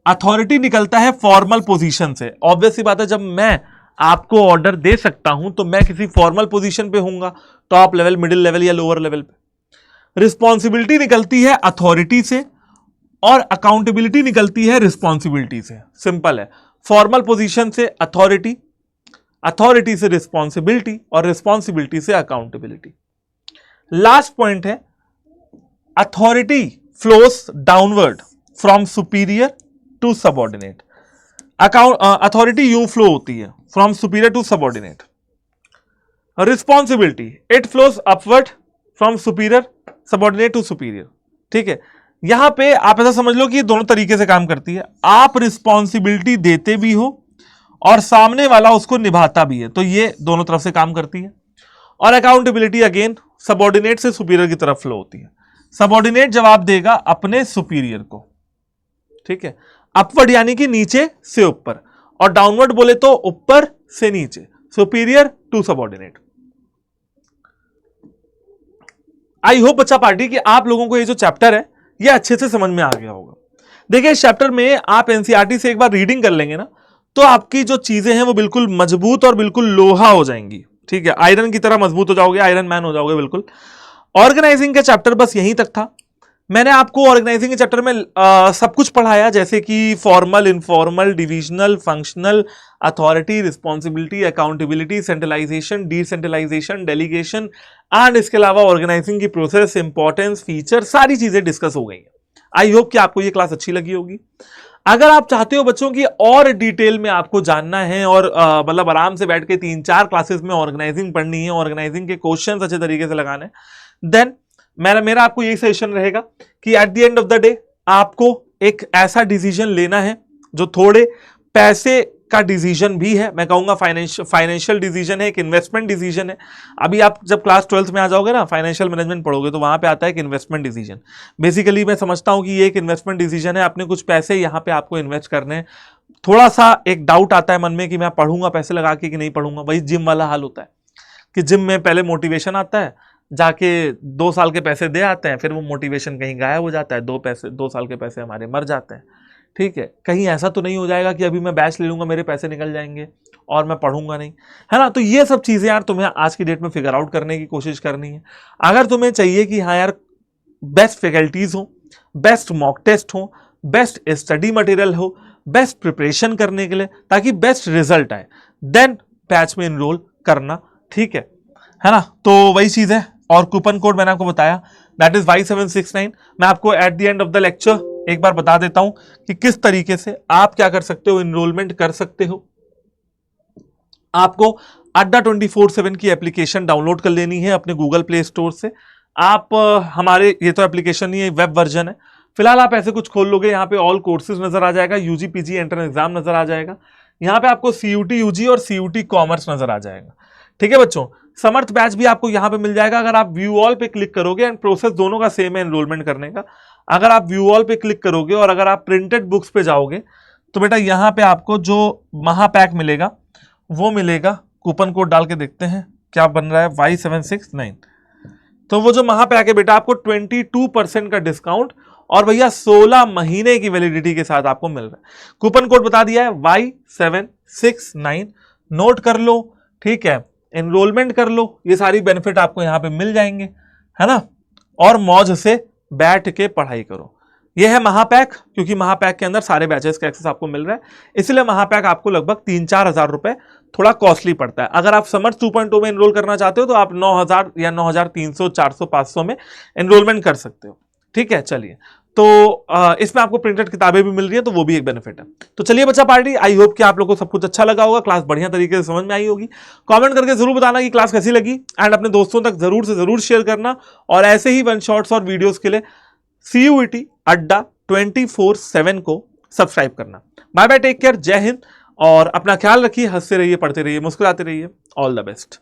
अथॉरिटी निकलता है फॉर्मल पोजीशन से। ऑब्वियस सी बात है, जब मैं आपको ऑर्डर दे सकता हूं तो मैं किसी फॉर्मल पोजीशन पे होऊंगा, टॉप लेवल, मिडिल लेवल या लोअर लेवल पे। रिस्पॉन्सिबिलिटी निकलती है अथॉरिटी से और अकाउंटेबिलिटी निकलती है रिस्पॉन्सिबिलिटी से। सिंपल है, फॉर्मल पोजीशन से अथॉरिटी, अथॉरिटी से रिस्पॉन्सिबिलिटी और रिस्पॉन्सिबिलिटी से अकाउंटेबिलिटी। लास्ट पॉइंट है authority flows downward from superior to subordinate. Authority यूं फ्लो होती है from superior to subordinate. Responsibility it flows upward from superior subordinate to superior. ठीक है, यहां पे आप ऐसा समझ लो कि ये दोनों तरीके से काम करती है। आप रिस्पॉन्सिबिलिटी देते भी हो और सामने वाला उसको निभाता भी है, तो ये दोनों तरफ से काम करती है। और अकाउंटेबिलिटी अगेन सबऑर्डिनेट से सुपीरियर की तरफ फ्लो होती है। सबऑर्डिनेट जवाब देगा अपने सुपीरियर को। ठीक है, अपवर्ड यानी कि नीचे से ऊपर, और डाउनवर्ड बोले तो ऊपर से नीचे, superior to subordinate. I hope बच्चा पार्टी कि आप लोगों को ये जो चैप्टर है ये अच्छे से समझ में आ गया होगा। देखिए इस चैप्टर में आप एनसीईआरटी से एक बार रीडिंग कर लेंगे ना, तो आपकी जो चीजें हैं वो बिल्कुल मजबूत और बिल्कुल लोहा हो जाएंगी। ठीक है, आयरन की तरह मजबूत हो जाओगे, आयरन मैन हो जाओगे बिल्कुल। ऑर्गेनाइजिंग का चैप्टर बस यहीं तक था। मैंने आपको ऑर्गेनाइजिंग के चैप्टर में सब कुछ पढ़ाया, जैसे कि formal, informal, divisional, functional, authority, responsibility, accountability, centralization, decentralization, delegation and इसके अलावा ऑर्गेनाइजिंग की प्रोसेस, इंपॉर्टेंस, फीचर, सारी चीजें डिस्कस हो गई हैं। आई होप कि आपको ये क्लास अच्छी लगी होगी। अगर आप चाहते हो बच्चों की और डिटेल में आपको जानना है और मतलब आराम से बैठ के 3-4 क्लासेस में ऑर्गेनाइजिंग पढ़नी है, ऑर्गेनाइजिंग के क्वेश्चंस अच्छे तरीके से लगाने, देन मेरा आपको यही सजेशन रहेगा कि at the end of the day आपको एक ऐसा डिसीजन लेना है जो थोड़े पैसे का डिसीजन भी है, मैं कहूंगा फाइनेंशियल डिसीजन है, एक इन्वेस्टमेंट डिसीजन है। अभी आप जब क्लास 12th में आ जाओगे ना, फाइनेंशियल मैनेजमेंट पढ़ोगे तो वहां पे आता है एक इन्वेस्टमेंट डिसीजन। बेसिकली मैं समझता हूं कि ये एक इन्वेस्टमेंट डिसीजन है, आपने कुछ पैसे यहाँ पे आपको इन्वेस्ट करने हैं। थोड़ा सा एक डाउट आता है मन में कि मैं पढ़ूंगा पैसे लगा के कि नहीं पढ़ूंगा। वही जिम वाला हाल होता है कि जिम में पहले मोटिवेशन आता है, जाके 2 साल के पैसे दे आते हैं, फिर वो मोटिवेशन कहीं गायब हो जाता है, 2 साल के पैसे हमारे मर जाते हैं। ठीक है, कहीं ऐसा तो नहीं हो जाएगा कि अभी मैं बैच ले लूंगा, मेरे पैसे निकल जाएंगे और मैं पढ़ूंगा नहीं, है ना? तो ये सब चीजें यार तुम्हें आज की डेट में फिगर आउट करने की कोशिश करनी है। अगर तुम्हें चाहिए कि हाँ यार बेस्ट फैकल्टीज हो, बेस्ट मॉक टेस्ट हो, बेस्ट स्टडी मटेरियल हो, बेस्ट प्रिपरेशन करने के लिए, ताकि बेस्ट रिजल्ट आए, देन बैच में इनरोल करना। ठीक है ना? तो वही चीज है, और कूपन कोड मैंने आपको बताया, दैट इज Y769। मैं आपको at the end of the lecture एक बार बता देता हूं कि किस तरीके से आप क्या कर सकते हो, एनरोलमेंट कर सकते हो। आपको अड्डा 24/7 की एप्लीकेशन डाउनलोड कर लेनी है अपने गूगल प्ले स्टोर से। आप हमारे, ये तो एप्लीकेशन नहीं है, वेब वर्जन है। फिलहाल आप ऐसे कुछ खोल लोगे, यहाँ पे ऑल कोर्सेज नजर आ जाएगा, यूजी पीजी एंट्रेंस एग्जाम नजर आ जाएगा, यहाँ पे आपको सीयूटी यूजी और सीयूटी कॉमर्स नजर आ जाएगा। ठीक है बच्चों, समर्थ बैच भी आपको यहाँ पे मिल जाएगा। अगर आप व्यू ऑल पे क्लिक करोगे, एंड प्रोसेस दोनों का सेम है एनरोलमेंट करने का। अगर आप व्यू ऑल पे क्लिक करोगे और अगर आप प्रिंटेड बुक्स पे जाओगे तो बेटा यहाँ पे आपको जो महापैक मिलेगा वो मिलेगा। कूपन कोड डाल के देखते हैं क्या बन रहा है, Y769। तो वो जो महापैक है बेटा आपको 22% का डिस्काउंट और भैया 16 महीने की वैलिडिटी के साथ आपको मिल रहा है। कूपन कोड बता दिया है Y769, नोट कर लो। ठीक है, एनरोलमेंट कर लो, ये सारी बेनिफिट आपको यहां पे मिल जाएंगे, है ना। और मौज से बैठ के पढ़ाई करो। ये है महापैक, क्योंकि महापैक के अंदर सारे बैचेस का एक्सेस आपको मिल रहा है, इसलिए महापैक आपको लगभग 3-4 हजार रुपए थोड़ा कॉस्टली पड़ता है। अगर आप समर्थ 2.0 में एनरोल करना चाहते हो तो आप 9,000 या 9,300, 400, 500 में एनरोलमेंट कर सकते हो। ठीक है, चलिए, तो इसमें आपको प्रिंटेड किताबें भी मिल रही है, तो वो भी एक बेनिफिट है। तो चलिए बच्चा पार्टी, आई होप कि आप लोगों को सब कुछ अच्छा लगा होगा, क्लास बढ़िया तरीके से समझ में आई होगी। कमेंट करके जरूर बताना कि क्लास कैसी लगी, एंड अपने दोस्तों तक जरूर से जरूर शेयर करना। और ऐसे ही वन शॉट्स और वीडियोस के लिए सीयूईटी अड्डा 24/7 को सब्सक्राइब करना। बाय बाय, टेक केयर, जय हिंद, और अपना ख्याल रखिए, हंसते रहिए, पढ़ते रहिए, मुस्कुराते रहिए। All the best.